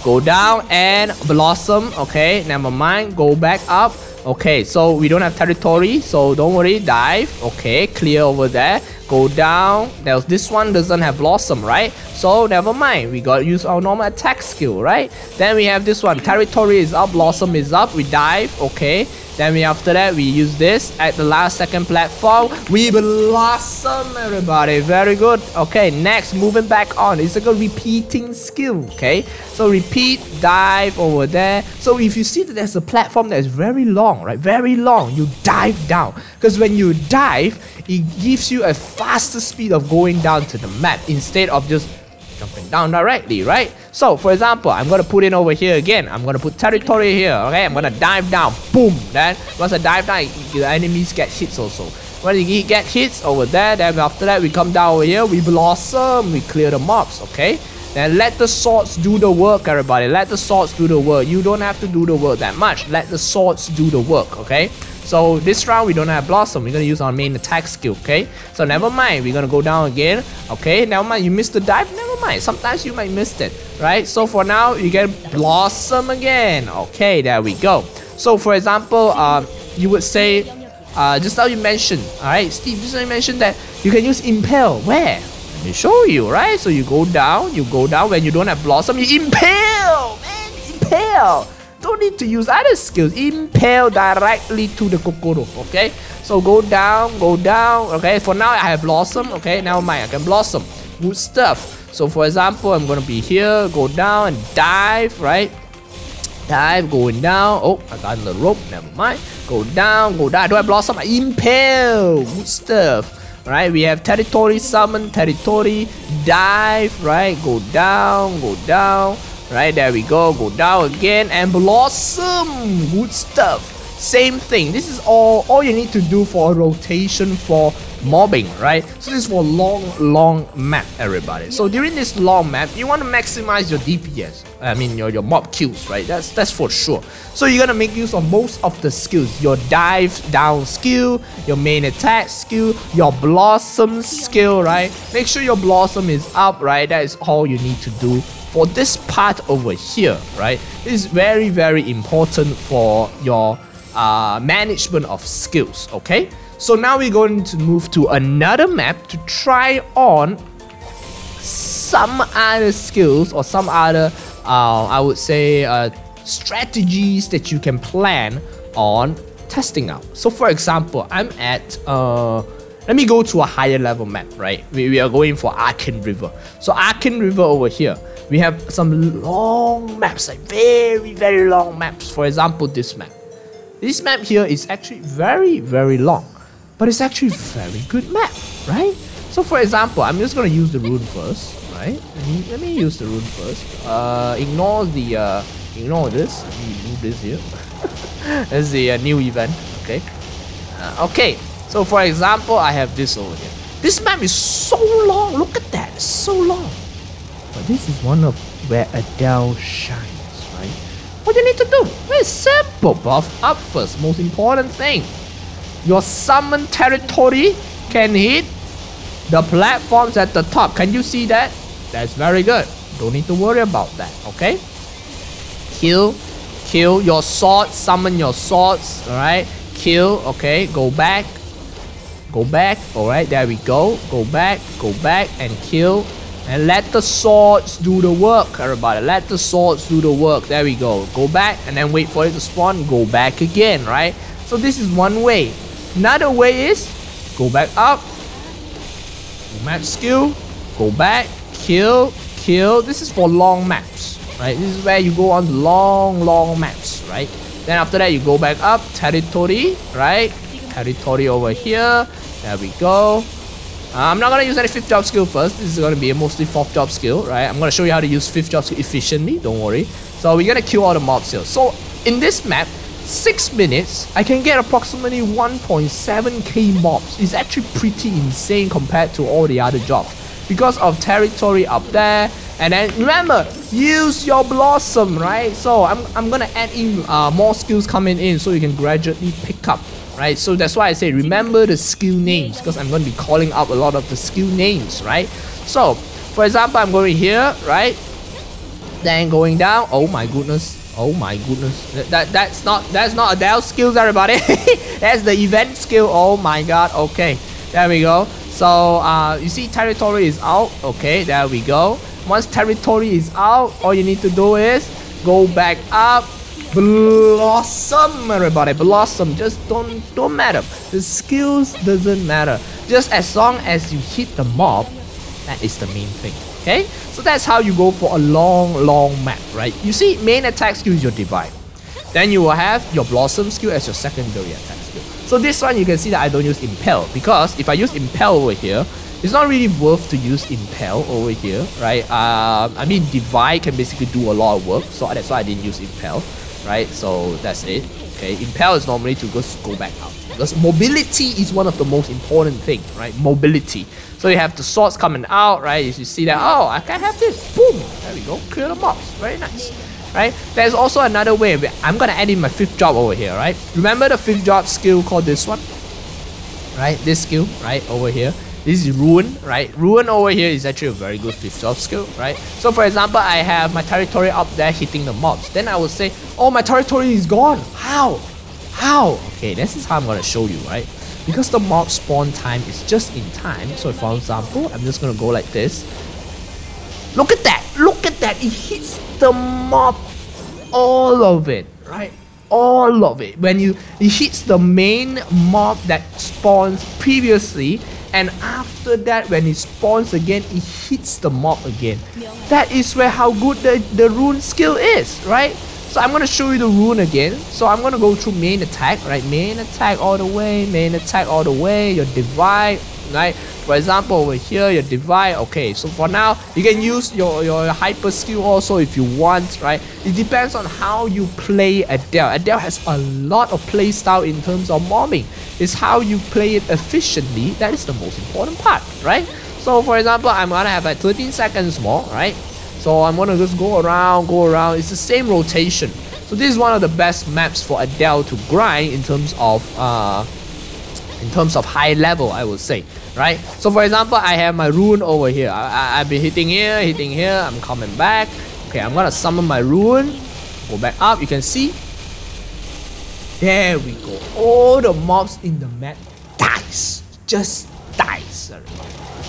go down and Blossom, okay, never mind, go back up. Okay, so we don't have territory, so don't worry, dive, okay, clear over there, go down. This one doesn't have Blossom, right? So never mind, we got to use our normal attack skill, right? Then we have this one, territory is up, Blossom is up, we dive, okay. Then after that, we use this at the last second platform, we Blossom, everybody, very good. Okay, next, moving back on, it's like a repeating skill, okay? So repeat, dive over there. So if you see that there's a platform that is very long, right, very long, you dive down, because when you dive, it gives you a faster speed of going down to the map instead of just jumping down directly, right? So for example, I'm gonna put it over here again. I'm gonna put territory here, okay? I'm gonna dive down, boom. Then once I dive down, the enemies get hits also. When you get hits over there, then after that we come down over here, we Blossom, we clear the mobs, okay? Then let the swords do the work, everybody. Let the swords do the work. You don't have to do the work that much. Let the swords do the work, okay? So this round we don't have Blossom. We're gonna use our main attack skill, okay? So never mind. We're gonna go down again, okay? Never mind. You missed the dive. Never mind. Sometimes you might miss it, right? So for now, you get Blossom again. Okay, there we go. So for example, you would say, just now you mentioned, all right, Steve. Just now you mentioned that you can use Impale. Where? Let me show you, right? So you go down. When you don't have Blossom, you Impale, man. Impale. Don't need to use other skills. Impale directly to the Kokoro, okay? So go down, okay? For now, I have Blossom, okay? Never mind, I can Blossom. Good stuff. So for example, I'm gonna be here, go down and dive, right? Dive, going down. Oh, I got on the rope, never mind. Go down, go down. Do I blossom? Impale. Good stuff. Right, we have territory, summon, territory, dive, right? Go down, right? There we go down again and blossom. Good stuff. Same thing. This is all you need to do for a rotation for mobbing, right? So this is for long map, everybody. So during this long map, you want to maximize your DPS. I mean your mob kills, right? That's for sure. So you're gonna make use of most of the skills. Your dive down skill, your main attack skill, your blossom skill, right? Make sure your blossom is up, right? That is all you need to do for this part over here, right? This is very important for your management of skills, okay? So now we're going to move to another map to try on some other skills or some other, I would say, strategies that you can plan on testing out. So for example, I'm at, let me go to a higher level map, right? We are going for Arcane River. So Arcane River over here, we have some long maps, like very long maps. For example, this map. This map here is actually very long, but it's actually a very good map, right? So for example, I'm just gonna use the rune first, right? Let me use the rune first. Ignore this. Let me move this here. This is the new event, okay? Okay, so for example, I have this over here. This map is so long. Look at that, it's so long. But this is one of where Adele shines, right? What you need to do? Very simple. Buff up first. Most important thing. Your summon territory can hit the platforms at the top. Can you see that? That's very good. Don't need to worry about that. Okay. Kill your swords. Summon your swords. All right. Kill. Okay. Go back. All right. There we go. Go back and kill. And let the swords do the work, everybody. Let the swords do the work. There we go. Go back and then wait for it to spawn. Go back again, right? So this is one way. Another way is go back up. Map skill. Go back. Kill. This is for long maps, right? This is where you go on long maps, right? Then after that, you go back up. Territory, right? Territory over here. There we go. I'm not gonna use any 5th job skill first. This is gonna be a mostly 4th job skill, right? I'm gonna show you how to use 5th job skill efficiently, don't worry. So we're gonna kill all the mobs here. So in this map, 6 minutes, I can get approximately 1.7k mobs. It's actually pretty insane compared to all the other jobs. Because of territory up there. And then remember, use your blossom, right? So I'm gonna add in more skills coming in so you can gradually pick up. Right, so that's why I say remember the skill names, because I'm going to be calling up a lot of the skill names, right? So for example, I'm going here, right? Then going down. Oh my goodness, that's not Adele's skills, everybody. That's the event skill. Oh my god. Okay, there we go. So you see territory is out. Okay, there we go. Once territory is out, all you need to do is go back up. Blossom, everybody. Blossom. Just don't matter. The skills doesn't matter. Just as long as you hit the mob, that is the main thing. Okay, so that's how you go for a long map, right? You see, main attack skill is your divide. Then you will have your blossom skill as your secondary attack skill. So this one you can see that I don't use impel, because if I use impel over here, it's not really worth to use impel over here, right? I mean, divide can basically do a lot of work, so that's why I didn't use impel. Right, so that's it. Okay, impel is normally to just go back out, because mobility is one of the most important things, right? Mobility. So you have the swords coming out, right? You see that, oh, I can have this. Boom, there we go. Kill the mobs. Very nice, right? There's also another way. I'm gonna add in my 5th job over here, right? Remember the 5th job skill called this one, right? This skill, right, over here. This is Ruin, right? Ruin over here is actually a very good 5th job skill, right? So for example, I have my territory up there hitting the mobs. Then I will say, oh, my territory is gone. How? Okay, this is how I'm gonna show you, right? Because the mob spawn time is just in time. So for example, I'm just gonna go like this. Look at that! It hits the mob, all of it, right? All of it. When it hits the main mob that spawns previously, and after that, when it spawns again, it hits the mob again. That is where how good the rune skill is, right? So I'm gonna show you the rune again. So I'm gonna go through main attack, right? Main attack all the way, main attack all the way, your divide, right? For example, over here, your divide. Okay, so for now, you can use your hyper skill also if you want, right? It depends on how you play Adele. Adele has a lot of play style in terms of mobbing. It's how you play it efficiently. That is the most important part, right? So for example, I'm gonna have like 13 seconds more, right? So I'm gonna just go around. It's the same rotation. So this is one of the best maps for Adele to grind in terms of high level, I would say, right? So for example, I have my rune over here. I've been hitting here. I'm coming back. Okay, I'm gonna summon my rune. Go back up. You can see. There we go. All the mobs in the map dies. Just dies.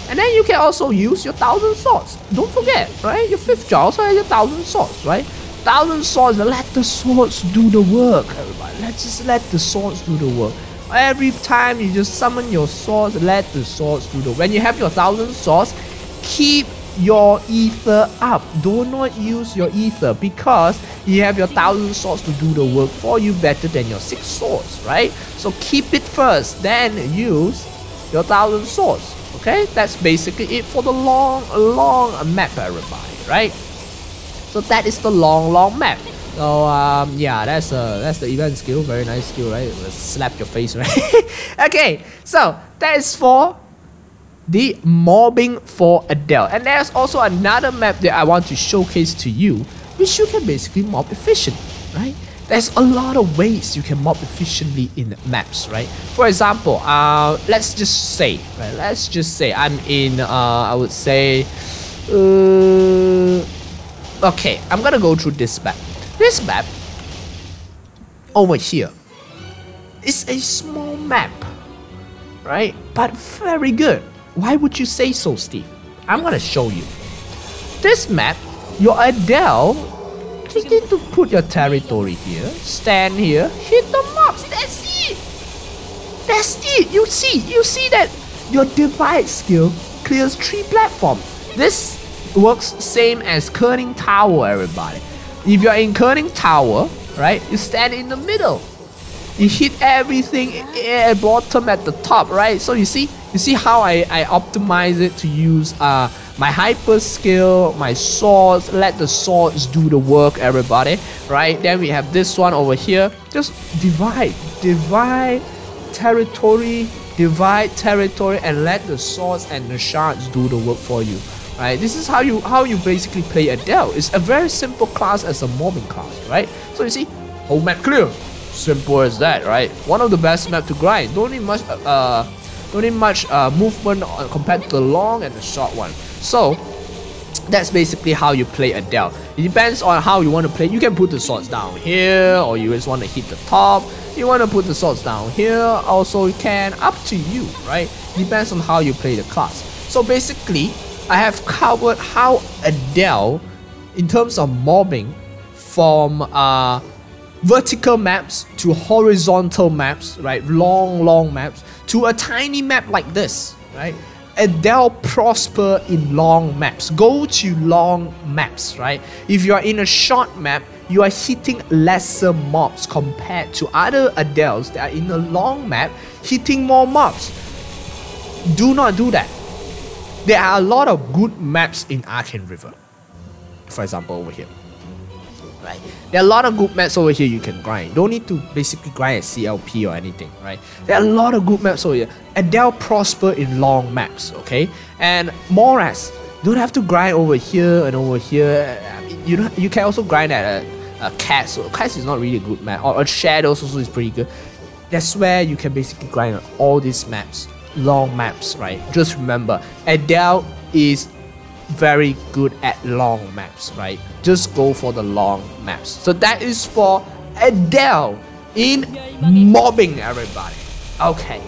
And then you can also use your 1000 swords. Don't forget, right? Your 5th jar also has your 1000 swords, right? 1000 swords, let the swords do the work, everybody. Let's just let the swords do the work. Every time you just summon your swords, let the swords do the work. When you have your 1000 swords, keep your ether up. Do not use your ether because you have your 1000 swords to do the work for you better than your 6 swords, right? So keep it first, then use your 1000 swords. Okay, that's basically it for the long map, everybody, right? So that is the long map. So yeah, that's the event skill. Very nice skill, right? Let's slap your face, right? Okay, so that is for the mobbing for Adele. And there's also another map that I want to showcase to you, which you can basically mob efficiently, right? There's a lot of ways you can mob efficiently in maps, right? For example, let's just say I'm in, I would say, okay, I'm gonna go through this map. This map over here is a small map, right? But very good. Why would you say so, Steve? I'm gonna show you. This map, your Adele, just need to put your territory here, stand here, hit the mobs. That's it. That's it. You see that your divide skill clears 3 platforms. This works same as Kerning Tower, everybody. If you're in Kerning Tower, right, you stand in the middle. You hit everything at bottom at the top, right? So you see how I optimize it to use my hyper skill, my swords, let the swords do the work, everybody, right? Then we have this one over here. Just divide territory, and let the swords and the shards do the work for you, right? This is how you basically play Adele. It's a very simple class as a mobbing class, right? So you see, whole map clear. Simple as that, right? One of the best map to grind. Don't need much movement compared to the long and the short one. So that's basically how you play Adele. It depends on how you want to play. You can put the swords down here, or you just want to hit the top. You want to put the swords down here, also you can. Up to you, right? Depends on how you play the class. So basically, I have covered how Adele, in terms of mobbing, from vertical maps to horizontal maps, right? Long maps to a tiny map like this, right? Adele prosper in long maps. Go to long maps, right? If you are in a short map, you are hitting lesser mobs compared to other Adeles that are in a long map hitting more mobs. Do not do that. There are a lot of good maps in Arcane River. For example, over here. Right. There are a lot of good maps over here you can grind. Don't need to basically grind at CLP or anything, right? There are a lot of good maps over here. Adele prosper in long maps, okay? And Moras, don't have to grind over here and over here. I mean, you can also grind at a Cat. So Cat is not really a good map. Or Shadows also is pretty good. That's where you can basically grind on all these maps. Long maps, right? Just remember, Adele is very good at long maps, right? Just go for the long maps. So that is for Adele in mobbing, everybody. Okay.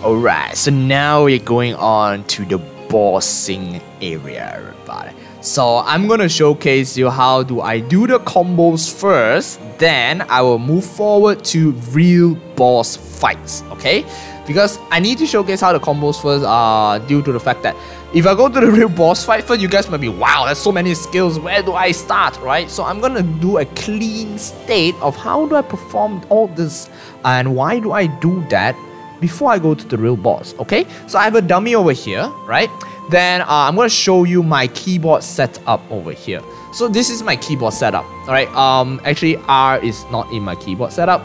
Alright, so now we're going on to the bossing area, everybody. So I'm gonna showcase you how do I do the combos first, then I will move forward to real boss fights, okay? because I need to showcase how the combos first, due to the fact that if I go to the real boss fight first, you guys might be, wow, there's so many skills, where do I start, right? So I'm gonna do a clean state of how do I perform all this and why do I do that before I go to the real boss, okay? So I have a dummy over here, right? Then I'm gonna show you my keyboard setup over here. So this is my keyboard setup, alright? Actually R is not in my keyboard setup.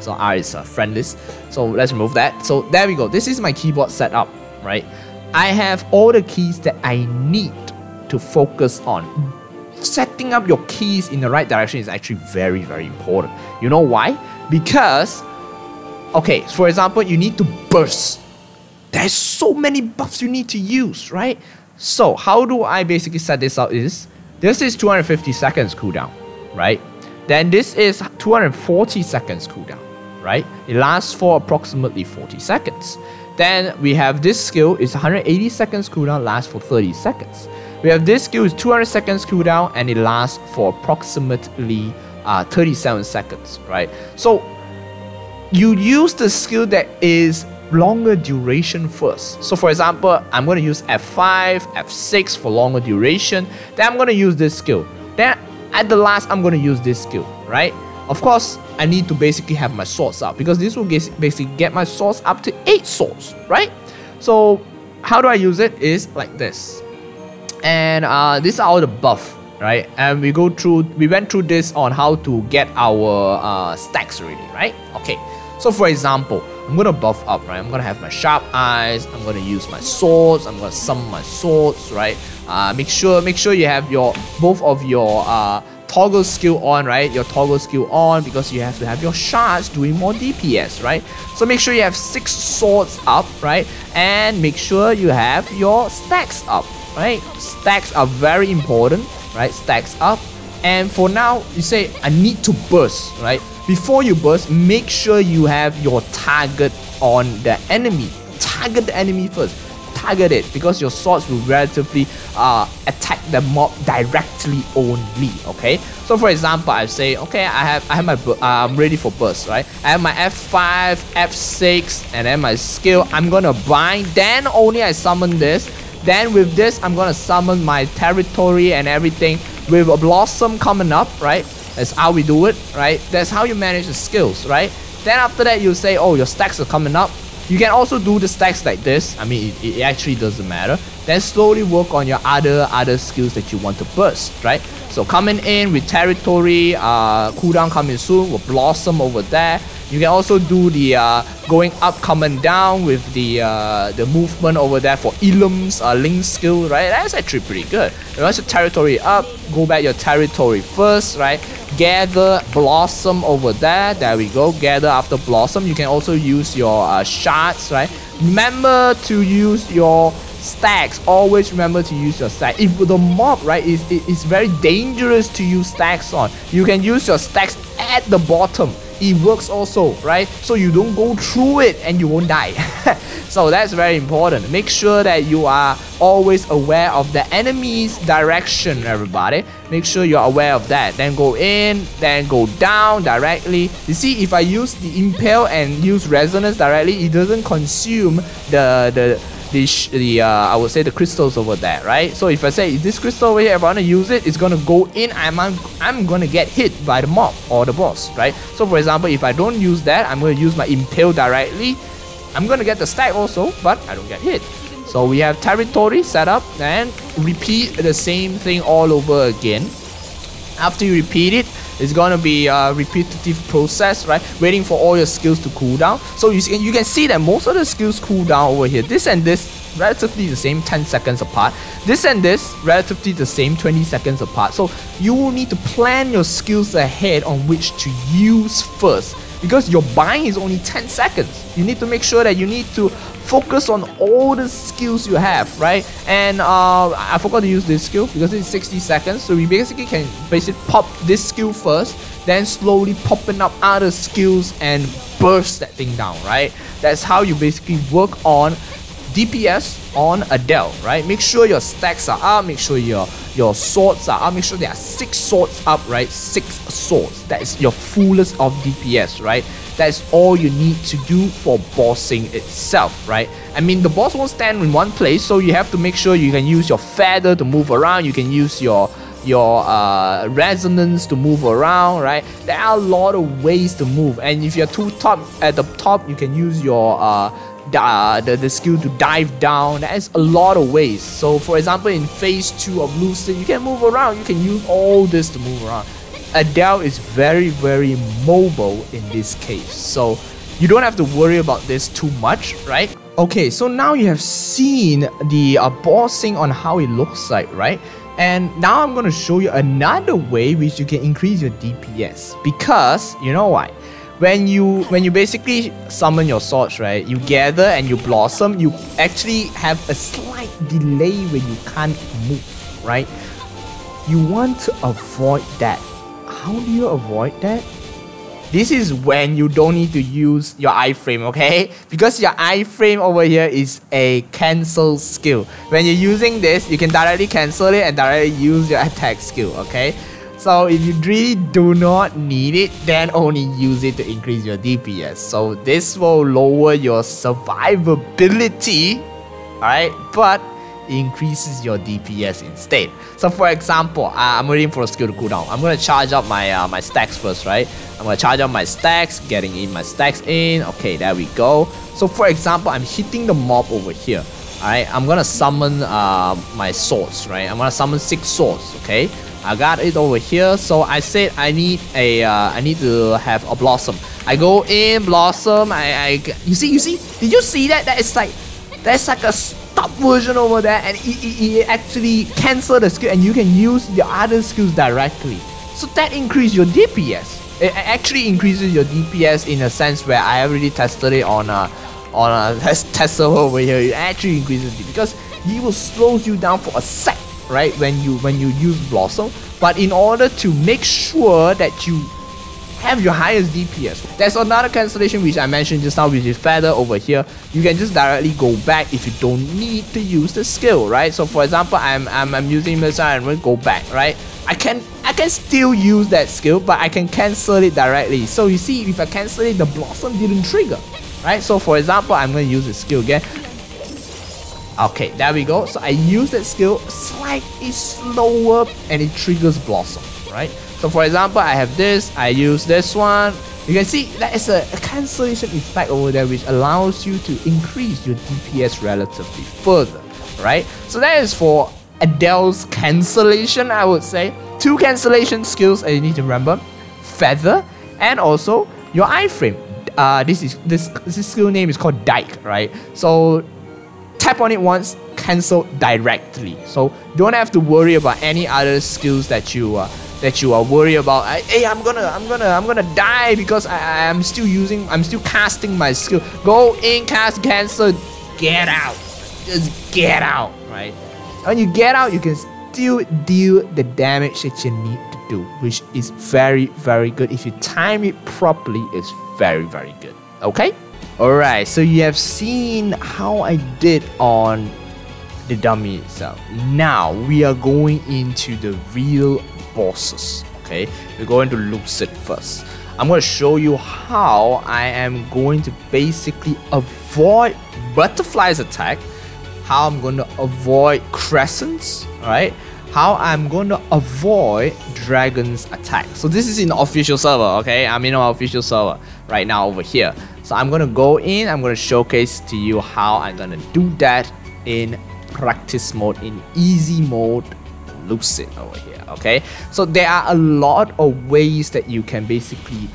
So R is friend list. So let's remove that. So there we go. This is my keyboard setup, right? I have all the keys that I need to focus on. Setting up your keys in the right direction is actually very, very important. You know why? Because, okay, for example, you need to burst. There's so many buffs you need to use, right? So how do I basically set this up is, this is 250 seconds cooldown, right? Then this is 240 seconds cooldown, right? It lasts for approximately 40 seconds. Then we have this skill is 180 seconds cooldown, lasts for 30 seconds. We have this skill is 200 seconds cooldown and it lasts for approximately 37 seconds, right? So you use the skill that is longer duration first. So for example, I'm going to use F5, F6 for longer duration. Then I'm going to use this skill. Then at the last, I'm going to use this skill, right? Of course, I need to basically have my swords up because this will basically get my swords up to 8 swords, right? So how do I use it is like this. And these are all the buff, right? And we went through this on how to get our stacks already, right? Okay. So for example, I'm gonna buff up, right? I'm gonna have my sharp eyes. I'm gonna use my swords. I'm gonna summon my swords, right? Make sure you have both of your toggle skill on, right? Your toggle skill on because you have to have your shards doing more DPS, right? So make sure you have 6 swords up, right? And make sure you have your stacks up, right? Stacks are very important, right? Stacks up. And for now, you say, I need to burst, right? Before you burst, make sure you have your target on the enemy. Target the enemy first. Target it because your swords will relatively attack the mob directly only. Okay. So for example, I say, okay, I have my I'm ready for burst, right? I have my F5, F6, and then my skill. I'm gonna bind. Then only I summon this. Then with this, I'm gonna summon my territory and everything with a blossom coming up, right? That's how we do it, right? That's how you manage the skills, right? Then after that, you say, oh, your stacks are coming up. You can also do the stacks like this. I mean, it actually doesn't matter. Then slowly work on your other skills that you want to burst, right? So coming in with territory, cooldown coming soon with blossom over there. You can also do the going up, coming down with the movement over there for Elam's link skill, right? That's actually pretty good. Once your territory up, go back your territory first, right? Gather blossom over there. There we go. Gather after blossom. You can also use your shards, right? Remember to use your stacks. Always remember to use your stacks. If the mob, right, it's very dangerous to use stacks on. You can use your stacks at the bottom. It works also, right? So you don't go through it and you won't die. So that's very important. Make sure that you are always aware of the enemy's direction, everybody. Make sure you're aware of that. Then go in, then go down directly. You see, if I use the impale and use resonance directly, it doesn't consume I would say the crystals over there, right? So if I say this crystal over here, if I want to use it, it's gonna go in. I'm gonna get hit by the mob or the boss, right? So for example, if I don't use that, I'm gonna use my impale directly. I'm gonna get the stack also, but I don't get hit. So we have territory set up and repeat the same thing all over again. After you repeat it, it's gonna be a repetitive process, right? Waiting for all your skills to cool down. So you can see that most of the skills cool down over here. This and this relatively the same 10 seconds apart. This and this relatively the same 20 seconds apart. So you will need to plan your skills ahead on which to use first. Because your bind is only 10 seconds. You need to make sure that you need to focus on all the skills you have, right? And I forgot to use this skill because it's 60 seconds. So we basically can pop this skill first, then slowly popping up other skills and burst that thing down, right? That's how you basically work on DPS on Adele, right? Make sure your stacks are up, make sure your your swords are up. Make sure there are 6 swords up, right? 6 swords. That is your fullest of DPS, right? That's all you need to do for bossing itself, right? I mean, the boss won't stand in one place, so you have to make sure you can use your feather to move around. You can use your resonance to move around, right? There are a lot of ways to move, and if you're too top at the top, you can use your the skill to dive down. There's a lot of ways. So for example, in phase 2 of Lucid, you can move around. You can use all this to move around. Adele is very mobile in this case, so you don't have to worry about this too much, right? Okay, so now you have seen the bossing on how it looks like, right? And now I'm going to show you another way which you can increase your DPS, because you know why? When you basically summon your swords, right, you gather and you blossom, you actually have a slight delay when you can't move, right? You want to avoid that. How do you avoid that? This is when you don't need to use your iframe, okay? Because your iframe over here is a cancel skill. When you're using this, you can directly cancel it and directly use your attack skill, okay? So if you really do not need it, then only use it to increase your DPS. So this will lower your survivability, alright? But it increases your DPS instead. So for example, I'm waiting for a skill to cool down. I'm gonna charge up my my stacks first, right? I'm gonna charge up my stacks, getting in my stacks in. Okay, there we go. So for example, I'm hitting the mob over here. Alright, I'm gonna summon my swords, right? I'm gonna summon 6 swords, okay? I got it over here. So I said I need to have a blossom. I go in blossom. You see? Did you see that? That's like a stop version over there, and it actually cancel the skill, and you can use the other skills directly. So that increases your DPS. It actually increases your DPS in a sense where I already tested it on a test server over here. It actually increases it because it will slow you down for a sec, right? When you use blossom. But in order to make sure that you have your highest DPS, there's another cancellation which I mentioned just now, which is feather over here. You can just directly go back if you don't need to use the skill, right? So for example, I'm using this and I'm going to go back, right? I can still use that skill, but I can cancel it directly. So you see, if I cancel it, the blossom didn't trigger, right? So for example, I'm going to use the skill again. Okay, there we go. So I use that skill slightly slower and it triggers blossom, right? So for example, I have this, I use this one. You can see that is a cancellation effect over there which allows you to increase your DPS relatively further, right? So that is for Adele's cancellation, I would say. 2 cancellation skills that you need to remember: feather and also your iframe. This skill name is called Dike, right? So tap on it once, cancel directly. So don't have to worry about any other skills that you are worried about. Hey, I'm gonna die because I'm still casting my skill. Go in, cast, cancel, get out. Just get out, right? When you get out, you can still deal the damage that you need to do, which is very good. If you time it properly, it's very good. Okay? Alright, so you have seen how I did on the dummy itself. Now we are going into the real bosses. Okay, we're going to Lucid first. I'm going to show you how I am going to basically avoid Butterfly's attack, how I'm going to avoid Crescents, alright, how I'm going to avoid Dragon's attack. So this is in the official server, okay? I'm in our official server right now over here. So I'm going to go in, I'm going to showcase to you how I'm going to do that in practice mode, in easy mode, Lucid over here, okay? So there are a lot of ways that you can basically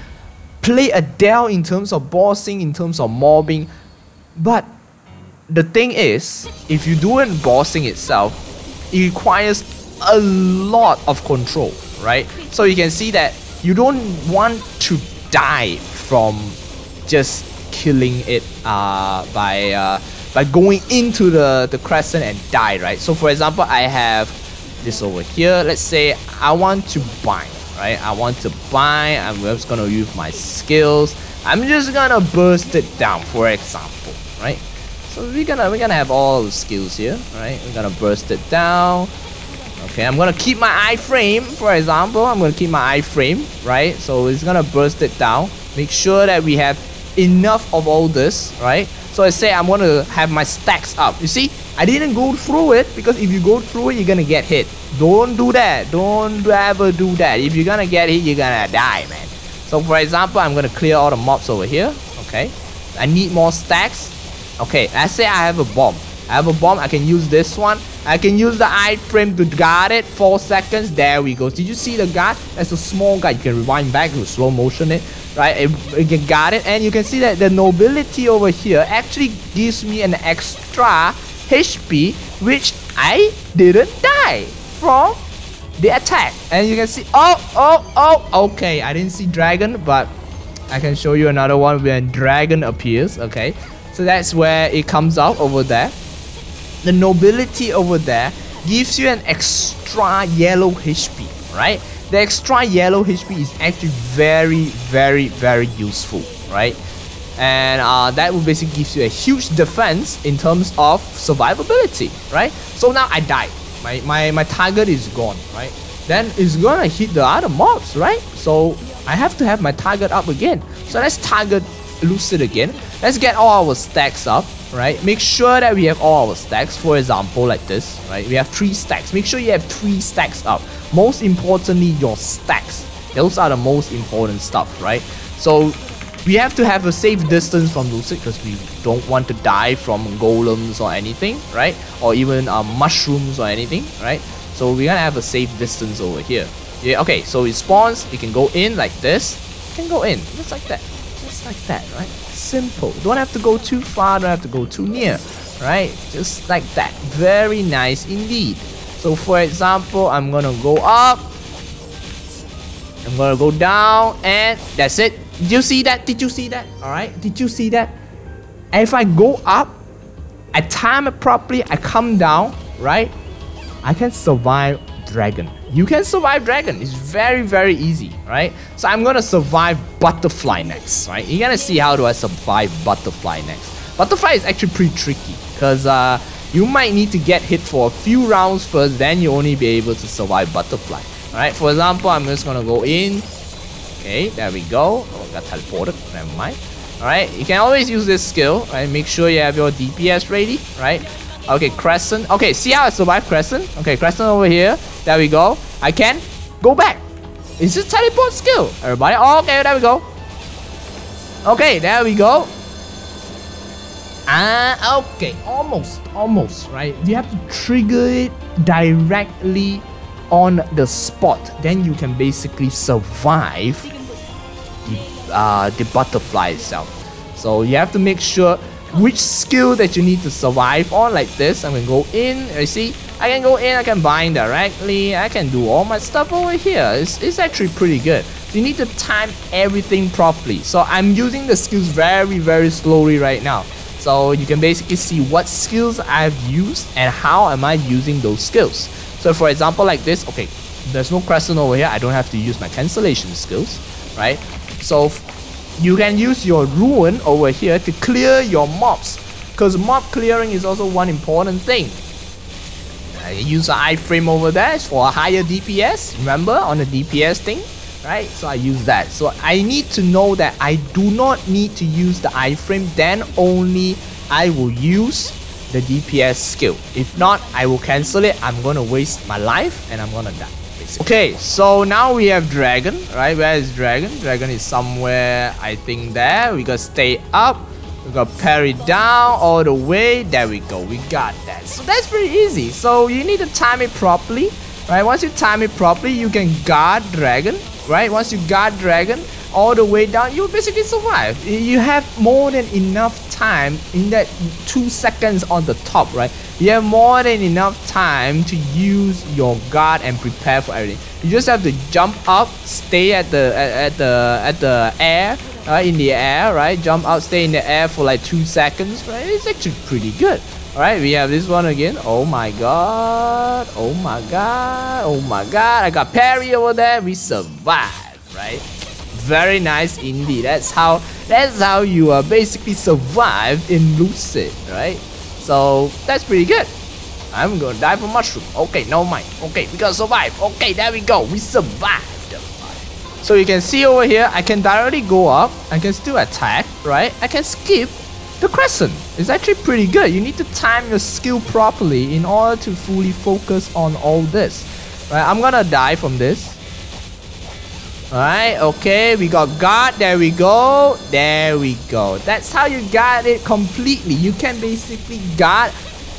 play Adele in terms of bossing, in terms of mobbing, but the thing is, if you do it bossing itself, it requires a lot of control, right? So you can see that you don't want to die from just killing it by going into the Crescent and die, right? So for example, I have this over here. Let's say I want to bind, right? I want to bind. I'm just gonna use my skills. I'm just gonna burst it down, for example, right? So we're gonna have all the skills here, right? We're gonna burst it down. Okay, I'm gonna keep my iframe, for example. I'm gonna keep my iframe, right? So it's gonna burst it down. Make sure that we have enough of all this, right? So I say I'm gonna have my stacks up. You see, I didn't go through it because if you go through it, you're gonna get hit. Don't do that. Don't ever do that. If you're gonna get hit, you're gonna die, man. So for example, I'm gonna clear all the mobs over here. Okay, I need more stacks. Okay, let's say I have a bomb. I have a bomb. I can use this one. I can use the iframe to guard it. 4 seconds. There we go. Did you see the guard? That's a small guy. You can rewind back to slow motion it. Right? You can guard it. And you can see that the nobility over here actually gives me an extra HP, which I didn't die from the attack. And you can see, okay, I didn't see dragon, but I can show you another one when dragon appears. Okay, so that's where it comes out over there. The nobility over there gives you an extra yellow HP, right? The extra yellow HP is actually very useful, right? And that will basically give you a huge defense in terms of survivability, right? So now I died. My target is gone, right? Then it's gonna hit the other mobs, right? So I have to have my target up again. So let's target Lucid again. Let's get all our stacks up, right? Make sure that we have all our stacks. For example, like this, right? We have 3 stacks. Make sure you have 3 stacks up. Most importantly, your stacks. Those are the most important stuff, right? So we have to have a safe distance from Lucid because we don't want to die from golems or anything, right? Or even mushrooms or anything, right? So we're gonna have a safe distance over here. Yeah, okay, so it spawns. You can go in like this. You can go in just like that. Just like that, right? Simple. Don't have to go too far, don't have to go too near, right? Just like that. Very nice indeed. So for example, I'm gonna go up, I'm gonna go down, and that's it. Did you see that? Did you see that? Alright, did you see that? And if I go up, I time it properly, I come down, right? I can survive dragon. You can survive dragon. It's very easy, right? So I'm gonna survive butterfly next, right? You're gonna see how do I survive butterfly next. Butterfly is actually pretty tricky because you might need to get hit for a few rounds first, then you only be able to survive butterfly. Alright, for example, I'm just gonna go in. Okay, there we go. Oh, got teleported. Never mind. Alright, you can always use this skill, right? Make sure you have your DPS ready, right? Okay, Crescent. Okay, see how I survived Crescent? Okay, Crescent over here. There we go. I can go back. It's just teleport skill, everybody. Oh, okay, there we go. Okay, there we go. Okay, almost, right? You have to trigger it directly on the spot. Then you can basically survive the butterfly itself. So you have to make sure which skill that you need to survive on, like this. I'm gonna go in. You see, I can go in, I can bind directly, I can do all my stuff over here. It's actually pretty good. You need to time everything properly. So I'm using the skills very slowly right now. So you can basically see what skills I've used and how am I using those skills. So for example, like this, okay, there's no Crescent over here. I don't have to use my cancellation skills, right? So you can use your ruin over here to clear your mobs, because mob clearing is also one important thing. I use an iframe over there for a higher DPS, remember, on the DPS thing, right? So I use that. So I need to know that I do not need to use the iframe, then only I will use the DPS skill. If not, I will cancel it. I'm gonna waste my life and I'm gonna die. Okay, so now we have dragon, right? Where is dragon? Dragon is somewhere, I think there. We gotta stay up. We gotta parry down all the way. There we go. We got that. So that's pretty easy. So you need to time it properly, right? Once you time it properly, you can guard dragon, right? Once you guard dragon all the way down, you basically survive. You have more than enough time in that 2 seconds on the top, right? You have more than enough time to use your guard and prepare for everything. You just have to jump up, stay at the air, in the air, right? Jump out, stay in the air for like 2 seconds, right? It's actually pretty good. Alright, we have this one again. Oh my god. Oh my god. Oh my god. I got parry over there. We survived, right? Very nice indeed. That's how you basically survive in Lucid, right? So that's pretty good. I'm gonna die from mushroom. Okay, no mind. Okay, we gotta survive. Okay, there we go. We survived. So you can see over here, I can directly go up. I can still attack, right? I can skip the Crescent. It's actually pretty good. You need to time your skill properly in order to fully focus on all this. Right, I'm gonna die from this. Alright, okay, we got guard. There we go. There we go. That's how you guard it completely. You can basically guard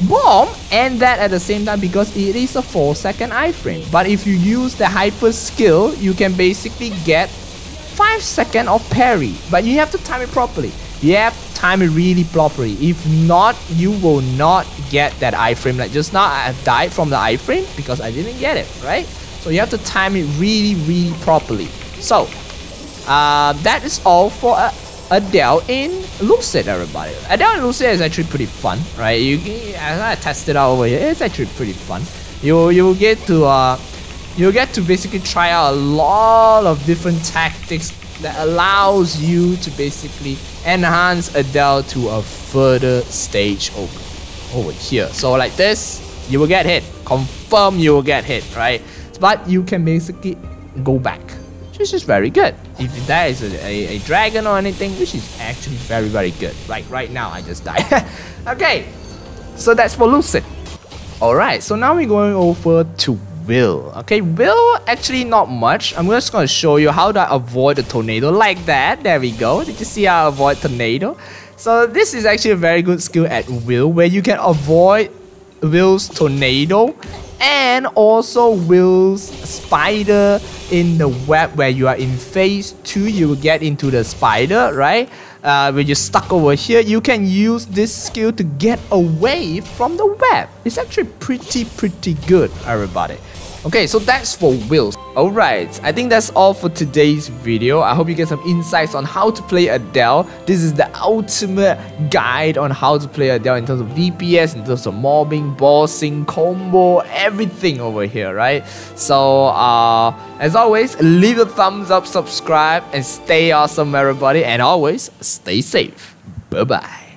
bomb and that at the same time because it is a 4-second iframe. But if you use the hyper skill, you can basically get 5 seconds of parry. But you have to time it properly. You have to time it really properly. If not, you will not get that iframe. Like just now, I have died from the iframe because I didn't get it, right? So you have to time it really properly. So that is all for Adele in Lucid, everybody. Adele in Lucid is actually pretty fun, right? As I tested out over here, it's actually pretty fun. You get to basically try out a lot of different tactics that allows you to basically enhance Adele to a further stage over here. So like this, you will get hit. Confirm you will get hit, right? But you can basically go back, which is very good. If there is a dragon or anything, which is actually very good. Like right now, I just died. Okay, so that's for Lucid. Alright, so now we're going over to Will. Okay, Will, actually not much. I'm just going to show you how to avoid a tornado like that. There we go. Did you see how I avoid tornado? So this is actually a very good skill at Will, where you can avoid Will's tornado and also Will's spider in the web. Where you are in phase 2, you will get into the spider, right? When you're stuck over here, you can use this skill to get away from the web. It's actually pretty good, everybody. Okay, so that's for Will. Alright, I think that's all for today's video. I hope you get some insights on how to play Adele. This is the ultimate guide on how to play Adele in terms of DPS, in terms of mobbing, bossing, combo, everything over here, right? So, as always, leave a thumbs up, subscribe, and stay awesome, everybody. And always, stay safe. Bye-bye.